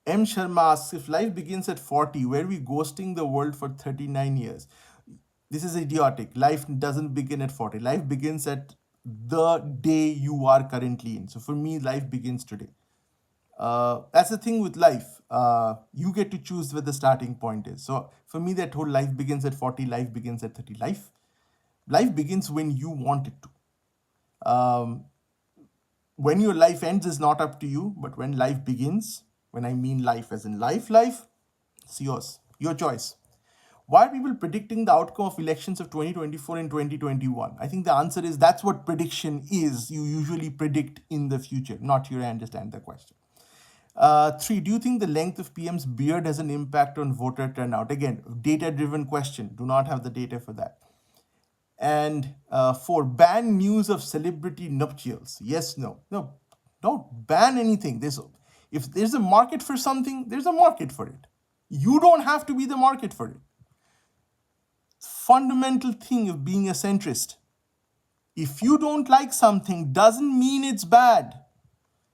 A: M. Sharma asks, if life begins at 40, were we ghosting the world for 39 years? This is idiotic. Life doesn't begin at 40. Life begins at the day you are currently in. So for me, life begins today. That's the thing with life. You get to choose where the starting point is. So for me, that whole life begins at 40, life begins at 30. Life begins when you want it to. When your life ends is not up to you, but when life begins, when I mean life as in life, it's yours, your choice. Why are people predicting the outcome of elections of 2024 and 2021? I think the answer is that's what prediction is. You usually predict in the future. Not sure I understand the question. Three, do you think the length of PM's beard has an impact on voter turnout? Again, data driven question. Do not have the data for that. And four, ban news of celebrity nuptials. Yes, no. No, don't ban anything. If there's a market for something, there's a market for it. You don't have to be the market for it. Fundamental thing of being a centrist. If you don't like something, doesn't mean it's bad.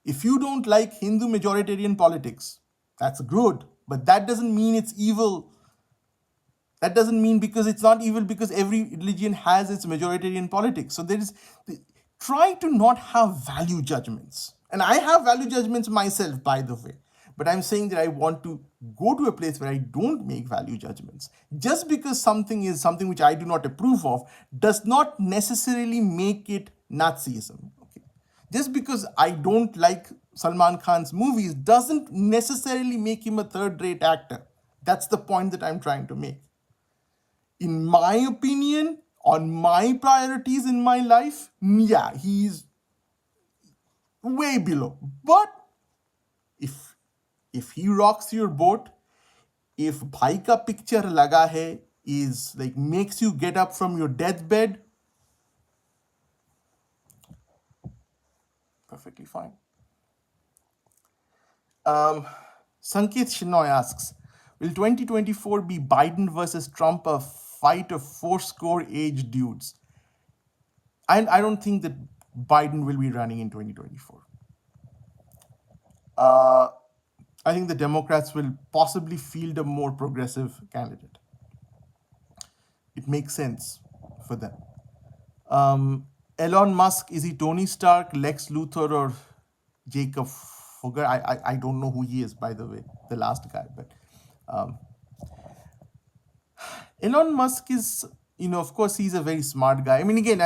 A: If you don't like Hindu majoritarian politics, that's good, but that doesn't mean it's evil. That doesn't mean because it's not evil because every religion has its majoritarian politics. So there is try to not have value judgments. And I have value judgments myself, by the way. But I'm saying that I want to go to a place where I don't make value judgments. Just because something is something which I do not approve of does not necessarily make it Nazism. Okay. Just because I don't like Salman Khan's movies doesn't necessarily make him a third rate actor. That's the point that I'm trying to make. In my opinion, on my priorities in my life, yeah, he's way below. But if if he rocks your boat, if bhai ka picture laga hai is like makes you get up from your deathbed, perfectly fine. Um, Sanket Shinoy asks, will 2024 be Biden versus Trump, a fight of four score age dudes? I don't think that Biden will be running in 2024. Uh, I think the Democrats will possibly field a more progressive candidate. It makes sense for them. Elon Musk, is he Tony Stark, Lex Luthor, or Jacob Fugger? I don't know who he is, by the way, the last guy. But Elon Musk is, of course, he's a very smart guy. I mean, again,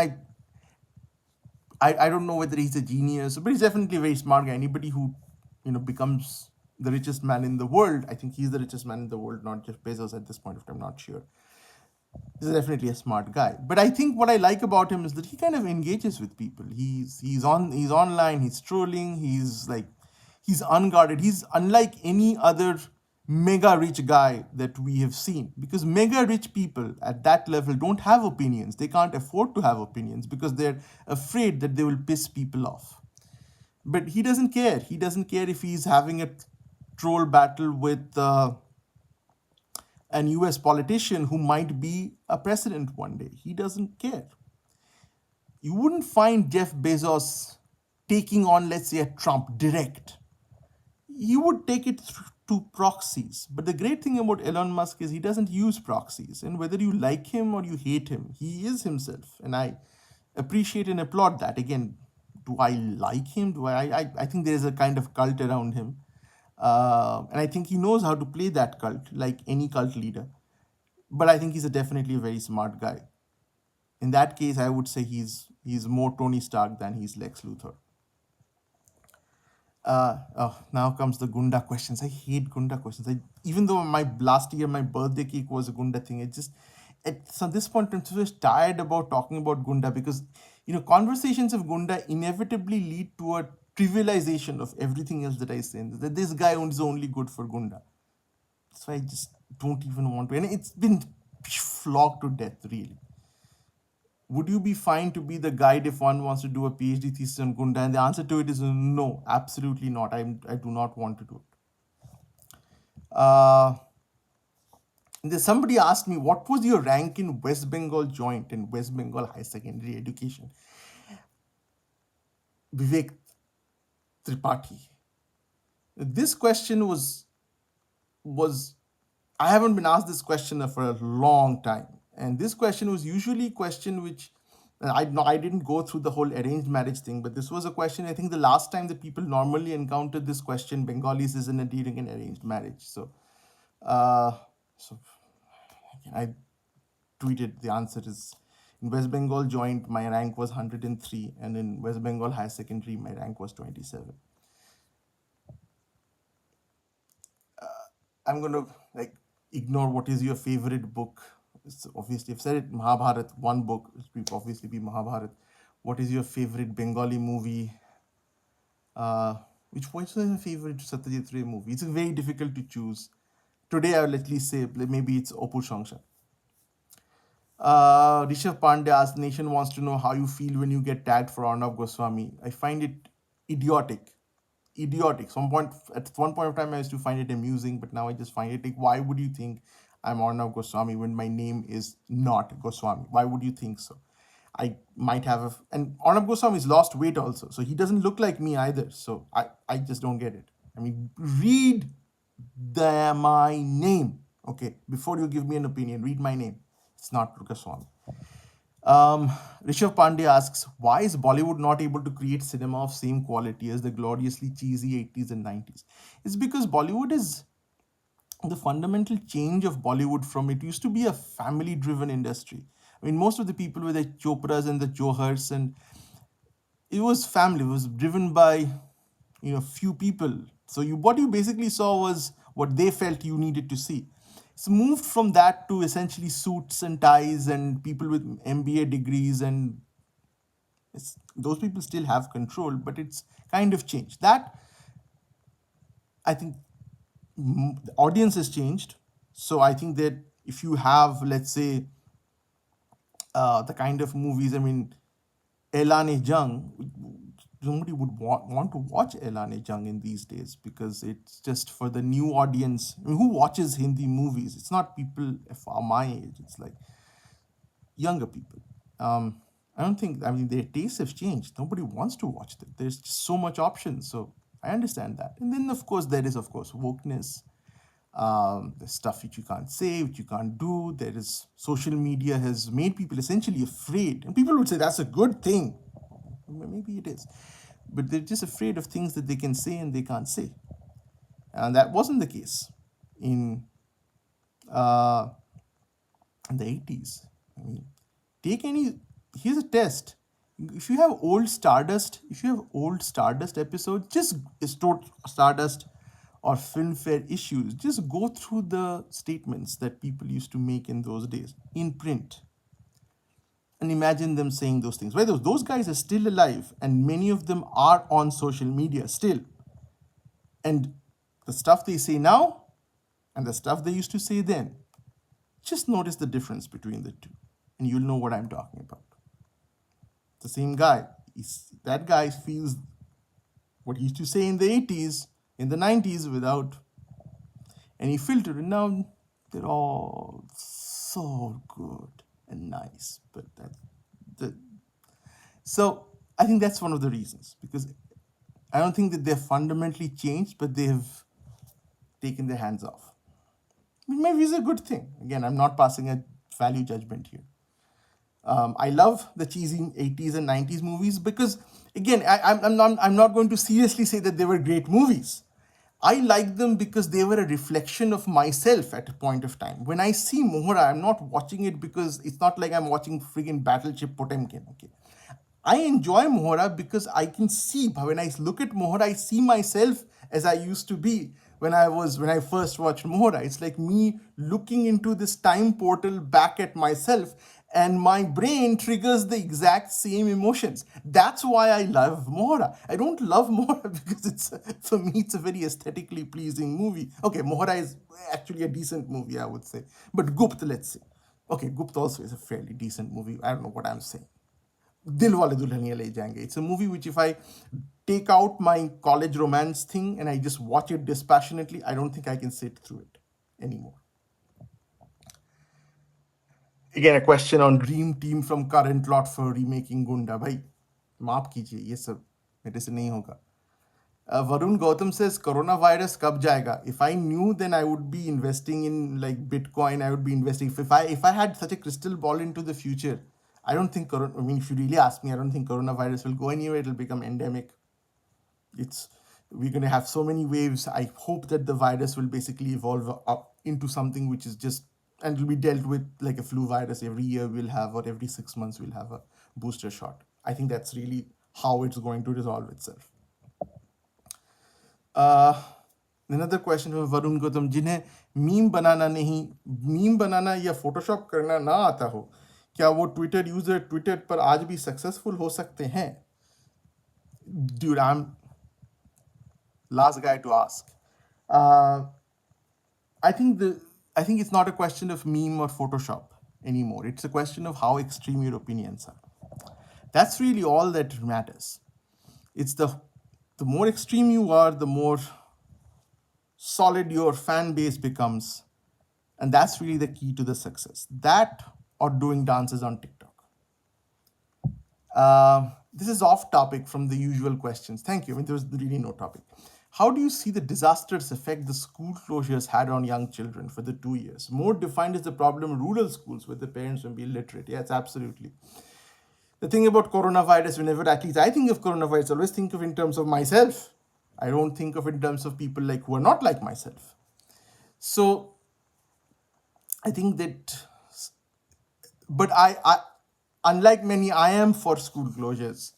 A: I don't know whether he's a genius, but he's definitely a very smart guy. Anybody who, becomes the richest man in the world, I think he's the richest man in the world, not Jeff Bezos at this point of time, I'm not sure. He's definitely a smart guy. But I think what I like about him is that he kind of engages with people. He's online, he's trolling, he's unguarded. He's unlike any other mega rich guy that we have seen. Because mega rich people at that level don't have opinions. They can't afford to have opinions because they're afraid that they will piss people off. But he doesn't care. He doesn't care if he's having a troll battle with an US politician who might be a president one day. He doesn't care. you wouldn't find Jeff Bezos taking on, let's say, a Trump direct. You would take it to proxies. But the great thing about Elon Musk is he doesn't use proxies. And whether you like him or you hate him, he is himself. And I appreciate and applaud that. Again, do I like him? I think there is a kind of cult around him. And I think he knows how to play that cult like any cult leader. But I think he's definitely a very smart guy. In that case, I would say he's more Tony Stark than he's Lex Luthor. Now comes the Gunda questions. I hate Gunda questions. Even though my last year my birthday cake was a Gunda thing, it just at this point I'm just tired about talking about Gunda because conversations of Gunda inevitably lead to a trivialization of everything else that I say. That this guy is only good for Gunda. So I just don't even want to. And it's been flogged to death, really. Would you be fine to be the guide if one wants to do a PhD thesis on Gunda? And the answer to it is no, absolutely not. I do not want to do it. Somebody asked me, what was your rank in West Bengal joint and West Bengal high secondary education? Vivek Tripathi. This question was I haven't been asked this question for a long time. And this question was usually a question which I didn't go through the whole arranged marriage thing, but this was a question. I think the last time that people normally encountered this question, Bengalis is in a during an arranged marriage. Uh, so I tweeted the answer is in West Bengal joint, my rank was 103, and in West Bengal higher secondary, my rank was 27. I'm going to ignore what is your favorite book. It's obviously, I've said it, Mahabharat, one book, it will obviously be Mahabharat. What is your favorite Bengali movie? Which was your favorite Satyajit Ray movie? It's very difficult to choose. Today, I will at least say maybe it's Opur Shangshan. Rishabh Pandey asked, Nation wants to know how you feel when you get tagged for Arnab Goswami. I find it idiotic. Idiotic. At one point of time, I used to find it amusing, but now I just find it like, why would you think I'm Arnab Goswami when my name is not Goswami? Why would you think so? I might have and Arnab Goswami's lost weight also, so he doesn't look like me either. So I just don't get it. I mean, read my name, okay? Before you give me an opinion, read my name. It's not Goswami. Rishabh Pandey asks, why is Bollywood not able to create cinema of same quality as the gloriously cheesy 80s and 90s? It's because Bollywood is the fundamental change of Bollywood from it used to be a family-driven industry. I mean, most of the people were the Chopras and the Johars, and it was family. It was driven by, few people. So what you basically saw was what they felt you needed to see. It's moved from that to essentially suits and ties and people with MBA degrees, and those people still have control, but it's kind of changed. That I think the audience has changed. So I think that if you have, let's say, the kind of movies, I mean, Elane Jung, nobody would want to watch Elane Jung in these days because it's just for the new audience. I mean, who watches Hindi movies? It's not people of my age. It's like younger people. I don't think, I mean, their tastes have changed. Nobody wants to watch that. There's just so much options. So I understand that. And then, of course, there is, of course, wokeness. There's stuff which you can't say, which you can't do. There is social media has made people essentially afraid. And people would say that's a good thing. Maybe it is. But they're just afraid of things that they can say and they can't say. And that wasn't the case in the 80s. I mean, here's a test. If you have old Stardust episodes, just Stardust or Filmfare issues, just go through the statements that people used to make in those days in print. And imagine them saying those things. Whether those guys are still alive, and many of them are on social media still. And the stuff they say now and the stuff they used to say then, just notice the difference between the two, and you'll know what I'm talking about. The same guy, that guy feels what he used to say in the 80s, in the 90s without any filter, and now they're all so good and nice. But So I think that's one of the reasons, because I don't think that they're fundamentally changed, but they have taken their hands off. Maybe it's a good thing. Again, I'm not passing a value judgment here. I love the cheesy 80s and 90s movies because, again, I'm not going to seriously say that they were great movies. I like them because they were a reflection of myself at a point of time. When I see Mohra, I'm not watching it because it's not like I'm watching friggin' Battleship Potemkin. Okay, I enjoy Mohra because I can see, when I look at Mohra, I see myself as I used to be when I first watched Mohra. It's like me looking into this time portal back at myself, and my brain triggers the exact same emotions. That's why I love Mohra. I don't love Mohra because for me it's a very aesthetically pleasing movie. Okay, Mohra is actually a decent movie, I would say. But Gupt, let's say. Okay, Gupt also is a fairly decent movie. I don't know what I'm saying. Dil Wale Dulhaniya Le Jayenge. It's a movie which, if I take out my college romance thing and I just watch it dispassionately, I don't think I can sit through it anymore. Again, a question on dream team from current lot for remaking Gunda. भाई माफ कीजिए, ये सब मेरे से नहीं होगा. Varun Gautam says, coronavirus कब जाएगा? If I knew, then I would be investing in like Bitcoin. I would be investing. If I had such a crystal ball into the future, I don't think. I mean, if you really ask me, I don't think coronavirus will go anywhere. It'll become endemic. It's We're going to have so many waves. I hope that the virus will basically evolve up into something which is just, and it'll be dealt with like a flu virus. Every year we'll have, or every 6 months we'll have a booster shot. I think that's really how it's going to resolve itself. uh, Another question from Varun Gautam, जिन्हें meme बनाना या Photoshop करना ना आता हो, क्या वो Twitter user Twitter पर आज भी सक्सेसफुल हो सकते हैं? Dude, I'm last guy to ask. Uh, I think it's not a question of meme or Photoshop anymore. It's a question of how extreme your opinions are. That's really all that matters. It's the more extreme you are, the more solid your fan base becomes, and that's really the key to the success. That or doing dances on TikTok. This is off topic from the usual questions. Thank you. I mean, there's really no topic. How do you see the disastrous effect the school closures had on young children for the 2 years? More defined is the problem rural schools where the parents will be illiterate. Yes, absolutely. The thing about coronavirus, whenever at least I think of coronavirus, I always think of in terms of myself. I don't think of in terms of people like who are not like myself. So I think that, but I unlike many, I am for school closures.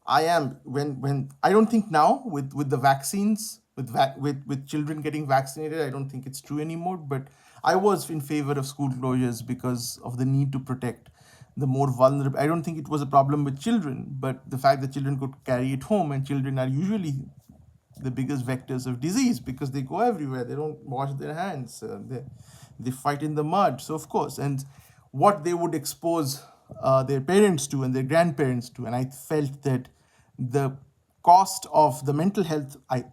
A: I am when I don't think now with the vaccines, with children getting vaccinated, I don't think it's true anymore. But I was in favor of school closures because of the need to protect the more vulnerable. I don't think it was a problem with children, but the fact that children could carry it home, and children are usually the biggest vectors of disease because they go everywhere. They don't wash their hands. They fight in the mud. So of course, and what they would expose their parents to and their grandparents to, and I felt that the cost of the mental health. I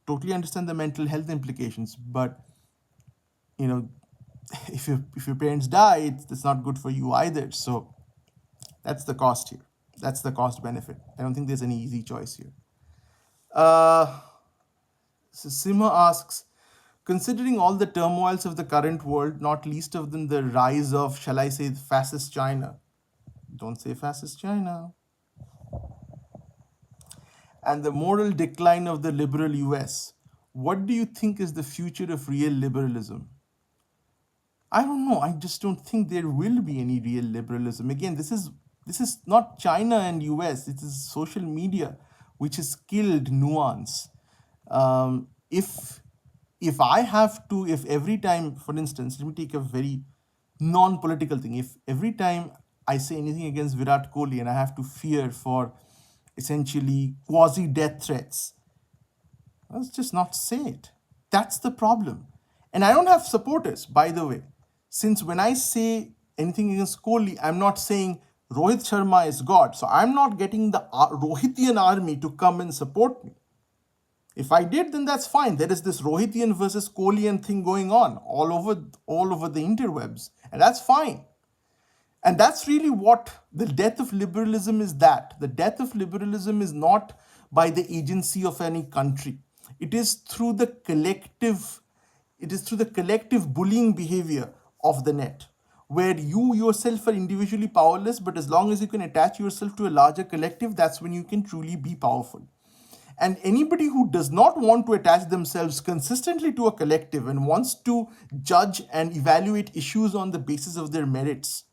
A: totally understand the mental health implications, but you know, if your parents die, it's not good for you either. So that's the cost here. That's the cost benefit. I don't think there's any easy choice here. So Sima asks, considering all the turmoils of the current world, not least of them the rise of, shall I say, fascist China. Don't say fascist China. And the moral decline of the liberal US, what do you think is the future of real liberalism? I don't know. I just don't think there will be any real liberalism. Again, this is not China and US. It is social media which has killed nuance. If I have to, if every time, for instance, let me take a very non-political thing. If every time I say anything against Virat Kohli and I have to fear for essentially quasi-death threats, let's just not say it. That's the problem. And I don't have supporters, by the way. Since when I say anything against Kohli, I'm not saying Rohit Sharma is God. So I'm not getting the Rohitian army to come and support me. If I did, then that's fine. There is this Rohitian versus Kohlian thing going on all over the interwebs, and that's fine. And that's really what the death of liberalism is. That the death of liberalism is not by the agency of any country. It is through the collective, it is through the collective bullying behavior of the net, where you yourself are individually powerless, but as long as you can attach yourself to a larger collective, that's when you can truly be powerful. And anybody who does not want to attach themselves consistently to a collective and wants to judge and evaluate issues on the basis of their merits,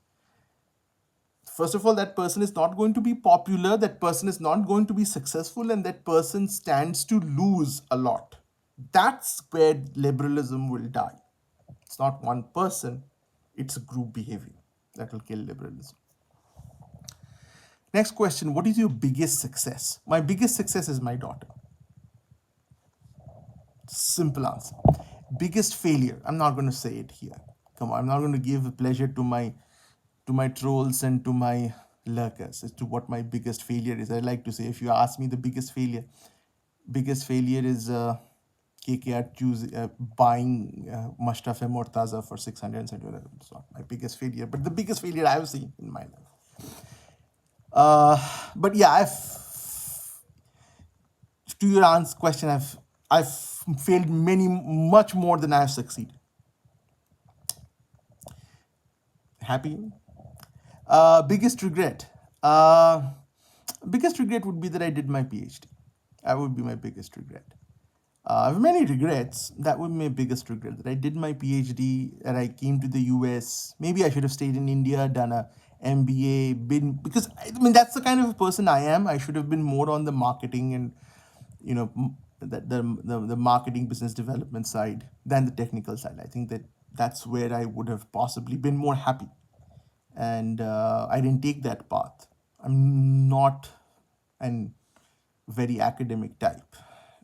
A: first of all, that person is not going to be popular, that person is not going to be successful, and that person stands to lose a lot. That's where liberalism will die. It's not one person, it's a group behavior that will kill liberalism. Next question: what is your biggest success? My biggest success is my daughter. Simple answer. Biggest failure, I'm not going to say it here. Come on, I'm not going to give pleasure to my trolls and to my lurkers as to what my biggest failure is. I like to say, if you ask me the biggest failure is KKR buying Mustafa Mortaza for 670. It's not my biggest failure, but the biggest failure I've seen in my life. But yeah, to your question, I've failed much more than I've succeeded. Happy? Biggest regret. Biggest regret would be that I did my PhD. That would be my biggest regret. I have many regrets. That would be my biggest regret, that I did my PhD, that I came to the US. Maybe I should have stayed in India, done a MBA, because I mean, that's the kind of person I am. I should have been more on the marketing and, the marketing business development side than the technical side. I think that's where I would have possibly been more happy. And I didn't take that path. I'm not an very academic type,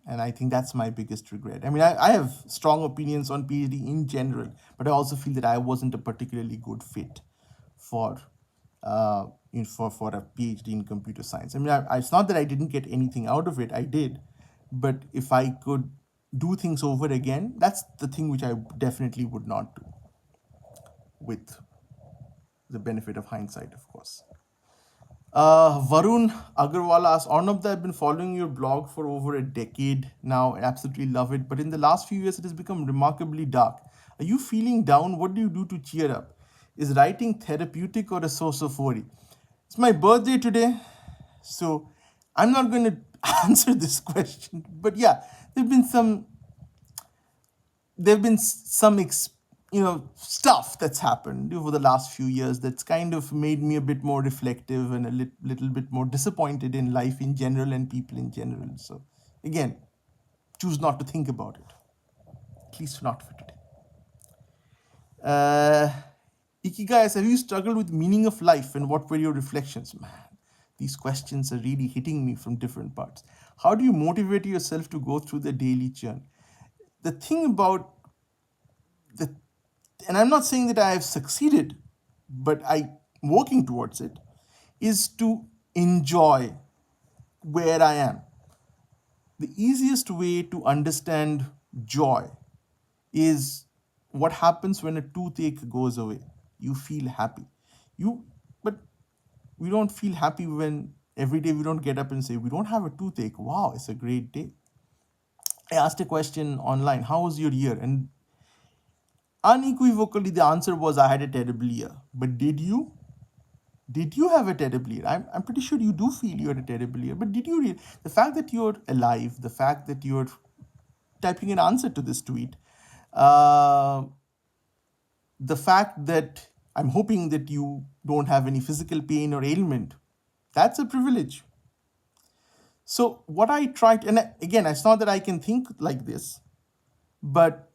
A: and I think that's my biggest regret. I mean, I have strong opinions on PhD in general, but I also feel that I wasn't a particularly good fit for for a PhD in computer science. I mean, it's not that I didn't get anything out of it. I did, but if I could do things over again, that's the thing which I definitely would not do, with the benefit of hindsight, of course. Varun Agarwal asks, Arnab, I've been following your blog for over a decade now. I absolutely love it. But in the last few years, it has become remarkably dark. Are you feeling down? What do you do to cheer up? Is writing therapeutic or a source of worry? It's my birthday today, so I'm not going to answer this question. But yeah, there have been some stuff that's happened over the last few years that's kind of made me a bit more reflective and a little bit more disappointed in life in general and people in general. So again, choose not to think about it, at least not for today. Ikigai, have you struggled with meaning of life, and what were your reflections? Man, these questions are really hitting me from different parts. How do you motivate yourself to go through the daily churn? The thing about and I'm not saying that I have succeeded, but I'm working towards it, is to enjoy where I am. The easiest way to understand joy is what happens when a toothache goes away. You feel happy. But we don't feel happy when every day we don't get up and say, we don't have a toothache. Wow, it's a great day. I asked a question online, how was your year? And unequivocally, the answer was, I had a terrible year. But did you? Did you have a terrible year? I'm pretty sure you do feel you had a terrible year. But did you really? The fact that you're alive, the fact that you're typing an answer to this tweet, the fact that I'm hoping that you don't have any physical pain or ailment, that's a privilege. So what I tried, and again, it's not that I can think like this, but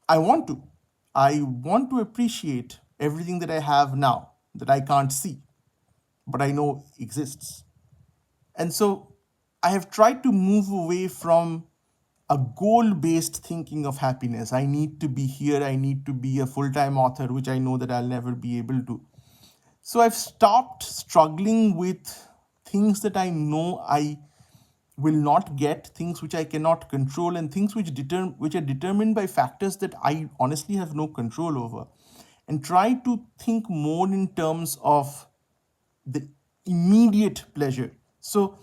A: I want to. I want to appreciate everything that I have now that I can't see, but I know exists. And so I have tried to move away from a goal-based thinking of happiness. I need to be here, I need to be a full-time author, which I know that I'll never be able to. So I've stopped struggling with things that I know I will not get, things which I cannot control, and things which are determined by factors that I honestly have no control over. and try to think more in terms of the immediate pleasure. So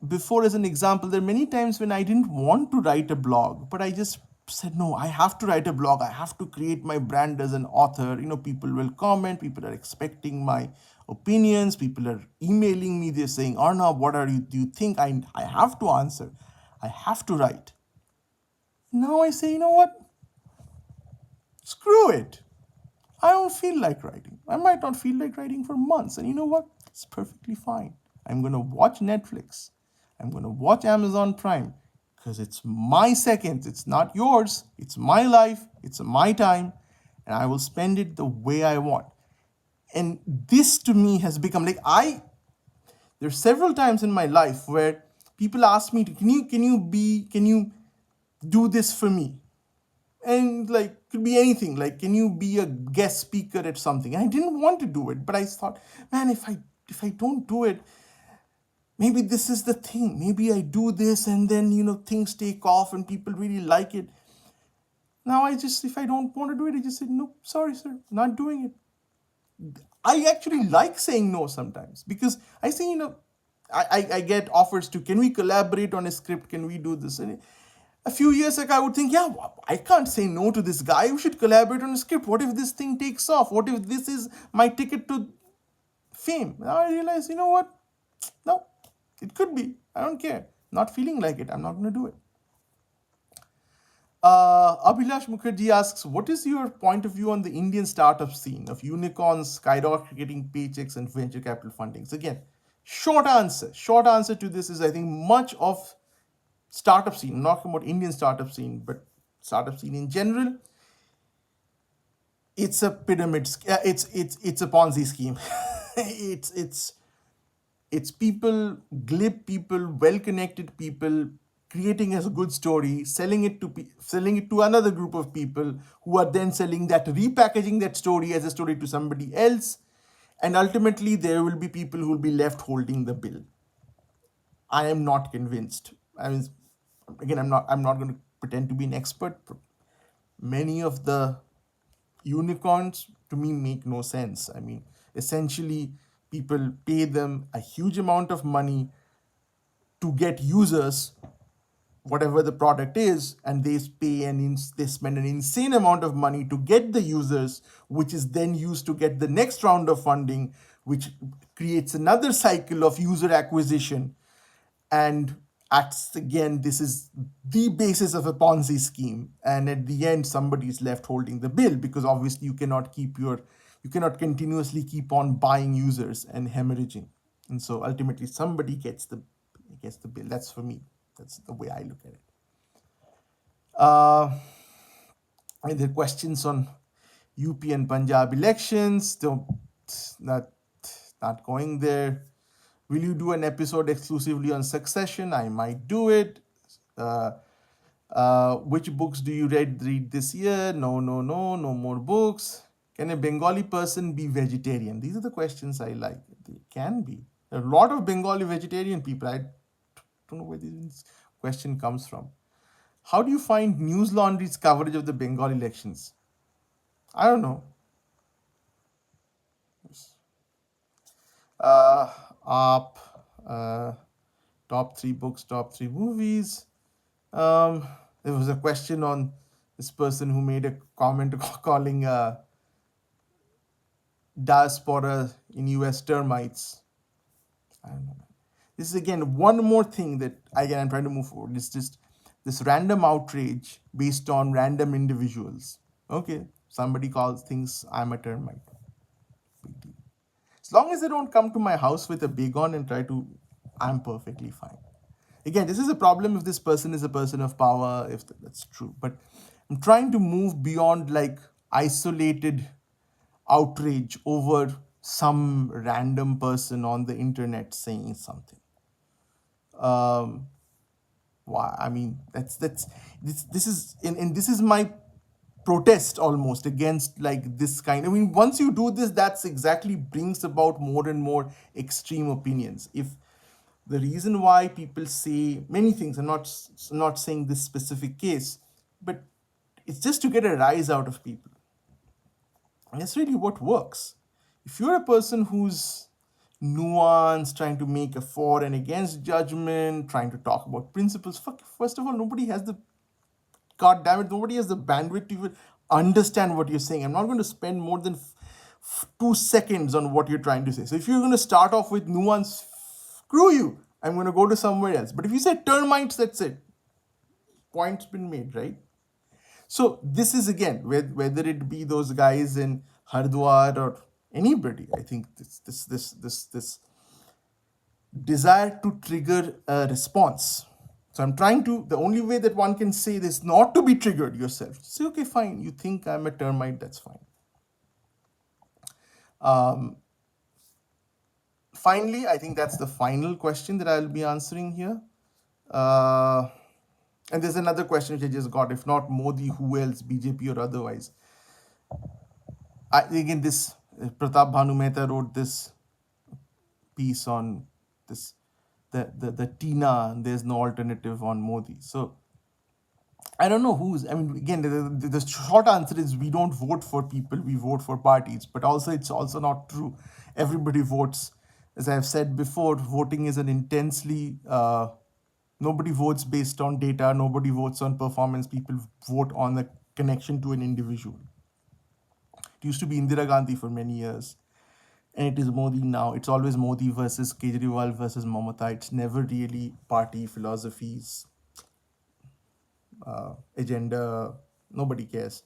A: before, as an example, there are many times when I didn't want to write a blog, but I just said, no, I have to write a blog. I have to create my brand as an author. People will comment, people are expecting my opinions, people are emailing me, they're saying, Arnab, what are you, do you think? I have to answer. I have to write. Now I say, you know what? Screw it. I don't feel like writing. I might not feel like writing for months. And you know what? It's perfectly fine. I'm going to watch Netflix. I'm going to watch Amazon Prime because it's my seconds. It's not yours. It's my life. It's my time. And I will spend it the way I want. And this to me has become like there's several times in my life where people ask me, can you do this for me? And like could be anything, like can you be a guest speaker at something? And I didn't want to do it, but I thought, man, if I don't do it, maybe this is the thing, maybe I do this and then things take off and people really like it. Now if I don't want to do it, I just say, no, sorry sir, not doing it. I actually like saying no sometimes because I say, I get offers to, can we collaborate on a script? Can we do this? And a few years ago, I would think, yeah, I can't say no to this guy. We should collaborate on a script. What if this thing takes off? What if this is my ticket to fame? Now I realize, you know what? No, it could be. I don't care. Not feeling like it. I'm not going to do it. Abhilash Mukherjee asks, what is your point of view on the Indian startup scene of unicorns skyrocketing paychecks and venture capital fundings? Again, short answer. Short answer to this is I think much of startup scene, not about Indian startup scene, but startup scene in general, it's a pyramid. It's a Ponzi scheme. it's it's people, glib people, well-connected people, creating a good story, selling it to another group of people who are then selling that, repackaging that story as a story to somebody else, and ultimately there will be people who will be left holding the bill. I am not convinced. I mean, again, I'm not going to pretend to be an expert. Many of the unicorns to me make no sense. I mean, essentially, people pay them a huge amount of money to get users, whatever the product is, and they spend an insane amount of money to get the users, which is then used to get the next round of funding, which creates another cycle of user acquisition, and acts again, this is the basis of a Ponzi scheme, and at the end somebody is left holding the bill because obviously you cannot continuously keep on buying users and hemorrhaging, and so ultimately somebody gets the bill. That's for me, that's the way I look at it. uh and the questions on UP and Punjab elections, don't, not not going there. Will you do an episode exclusively on succession? I might do it. Uh, which books do you read this year? No, no, no, no more books. Can a Bengali person be vegetarian? These are the questions I like. They can be. There are a lot of Bengali vegetarian people. I don't know where this question comes from. How do you find News Laundry's coverage of the Bengal elections? I don't know. Uh, up, top three books, top three movies. Um, there was a question on this person who made a comment calling diaspora in US termites. I don't know. This is again one more thing that again I'm trying to move forward. It's just this random outrage based on random individuals. Okay, somebody calls things I'm a termite. Big deal. As long as they don't come to my house with a bagon and try to, I'm perfectly fine. Again, this is a problem if this person is a person of power, if that's true. But I'm trying to move beyond like isolated outrage over some random person on the internet saying something. Um, why? I mean, this is and this is my protest almost against like this kind. I mean, once you do this, that's exactly brings about more and more extreme opinions. If the reason why people say many things, I'm not saying this specific case, but it's just to get a rise out of people. And that's really what works. If you're a person who's nuanced, trying to make a for and against judgment, trying to talk about principles, first of all, nobody has the, god damn it, nobody has the bandwidth to even understand what you're saying. I'm not going to spend more than 2 seconds on what you're trying to say. So if you're going to start off with nuance, screw you. I'm going to go to somewhere else. But if you say termites, that's it. Point's been made, right? So this is again, whether it be those guys in Hardwar or anybody, I think this desire to trigger a response. So I'm trying to, the only way that one can say this not to be triggered yourself. Say, okay, fine, you think I'm a termite, that's fine. Finally, I think that's the final question that I'll be answering here. And there's another question which I just got. If not Modi, who else, BJP or otherwise? Again, this Pratap Bhanu Mehta wrote this piece on this, the Tina, there's no alternative on Modi. So I don't know who's, I mean, again, the short answer is we don't vote for people, we vote for parties. But also, it's also not true. Everybody votes. As I've said before, voting is an intensely, nobody votes based on data, nobody votes on performance. People vote on the connection to an individual. It used to be Indira Gandhi for many years, and it is Modi now. It's always Modi versus Kejriwal versus Mamata. It's never really party philosophies, agenda. Nobody cares.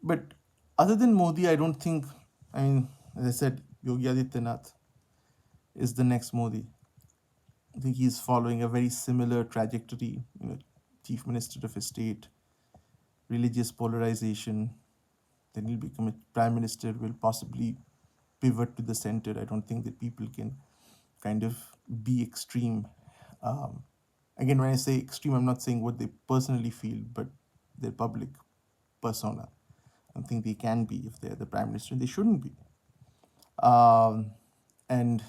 A: But other than Modi, I don't think, I mean, as I said, Yogi Adityanath is the next Modi. I think he's following a very similar trajectory, chief minister of a state, religious polarization, then he'll become a prime minister, will possibly pivot to the center. I don't think that people can kind of be extreme. Again, when I say extreme, I'm not saying what they personally feel, but their public persona. I don't think they can be if they're the prime minister. They shouldn't be. And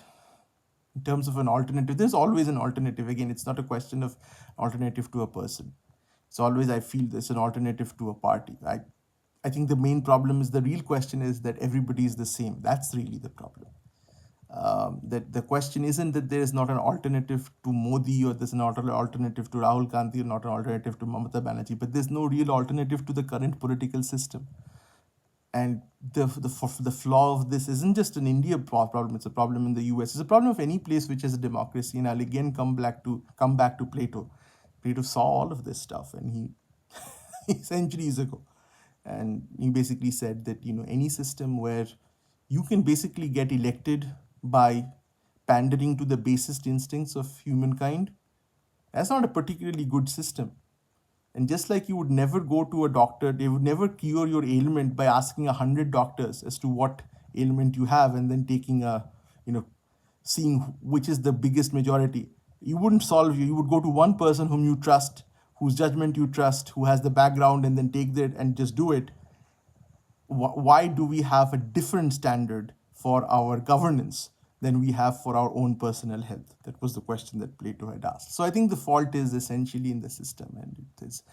A: in terms of an alternative, there's always an alternative. Again, it's not a question of alternative to a person. It's always, I feel, there's an alternative to a party. I think the main problem is, the real question is that everybody is the same. That's really the problem. That the question isn't that there is not an alternative to Modi, or there's an alternative to Rahul Gandhi, or not an alternative to Mamata Banerjee, but there's no real alternative to the current political system. And the flaw of this isn't just an India problem, it's a problem in the US. It's a problem of any place which has a democracy. And I'll again come back to Plato. Plato saw all of this stuff, and he centuries ago. And he basically said that, any system where you can basically get elected by pandering to the basest instincts of humankind, that's not a particularly good system. And just like you would never go to a doctor, they would never cure your ailment by asking 100 doctors as to what ailment you have, and then taking seeing which is the biggest majority. You wouldn't solve you. You would go to one person whom you trust, whose judgment you trust, who has the background, and then take that and just do it. Why do we have a different standard for our governance than we have for our own personal health? That was the question that Plato had asked. So I think the fault is essentially in the system, and it is,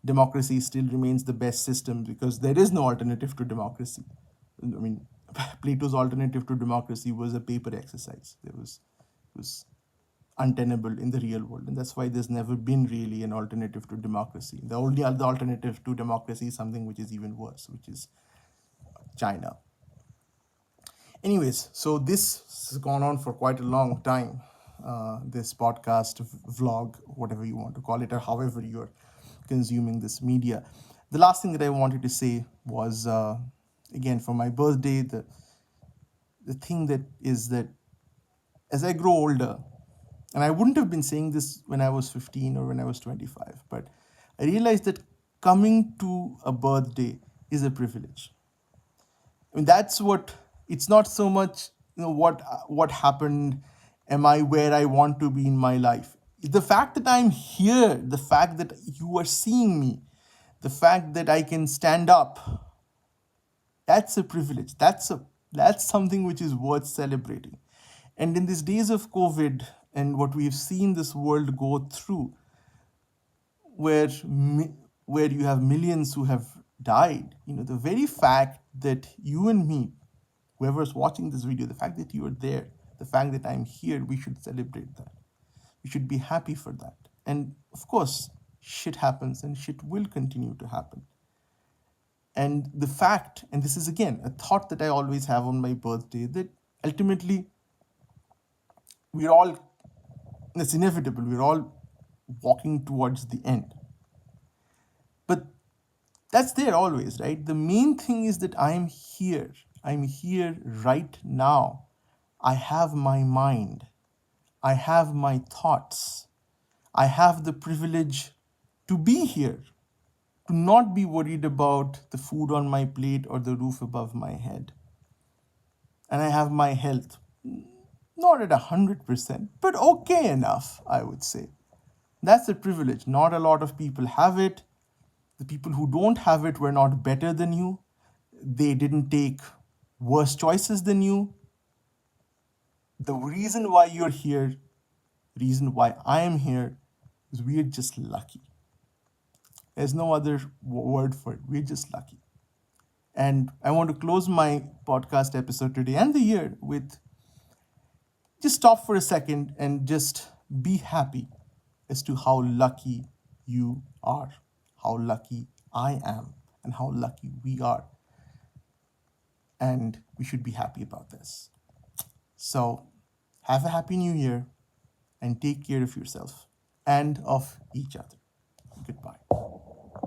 A: democracy still remains the best system because there is no alternative to democracy. I mean, Plato's alternative to democracy was a paper exercise. It was untenable in the real world, and that's why there's never been really an alternative to democracy. The only other alternative to democracy is something which is even worse, which is China. Anyways, so this has gone on for quite a long time. This podcast, vlog, whatever you want to call it, or however you're consuming this media. The last thing that I wanted to say was, again, for my birthday, the thing that is that as I grow older, and I wouldn't have been saying this when I was 15 or when I was 25, but I realized that coming to a birthday is a privilege. I mean, that's what, it's not so much, what happened, am I where I want to be in my life. The fact that I'm here, the fact that you are seeing me, the fact that I can stand up, that's a privilege. That's something which is worth celebrating. And in these days of COVID and what we've seen this world go through, where you have millions who have died, the very fact that you and me, whoever's watching this video, the fact that you are there, the fact that I'm here, we should celebrate that. We should be happy for that. And of course, shit happens and shit will continue to happen. And the fact, and this is again a thought that I always have on my birthday, that ultimately we're all, it's inevitable, we're all walking towards the end. But that's there always, right? The main thing is that I'm here. I'm here right now. I have my mind. I have my thoughts. I have the privilege to be here, to not be worried about the food on my plate or the roof above my head. And I have my health, not at 100%, but okay enough, I would say. That's a privilege. Not a lot of people have it. The people who don't have it were not better than you. They didn't take worse choices than you. The reason why you're here, reason why I am here, is we're just lucky. There's no other word for it. We're just lucky. And I want to close my podcast episode today and the year with just stop for a second and just be happy as to how lucky you are, how lucky I am, and how lucky we are. And we should be happy about this. So, have a happy new year and take care of yourself and of each other. Goodbye.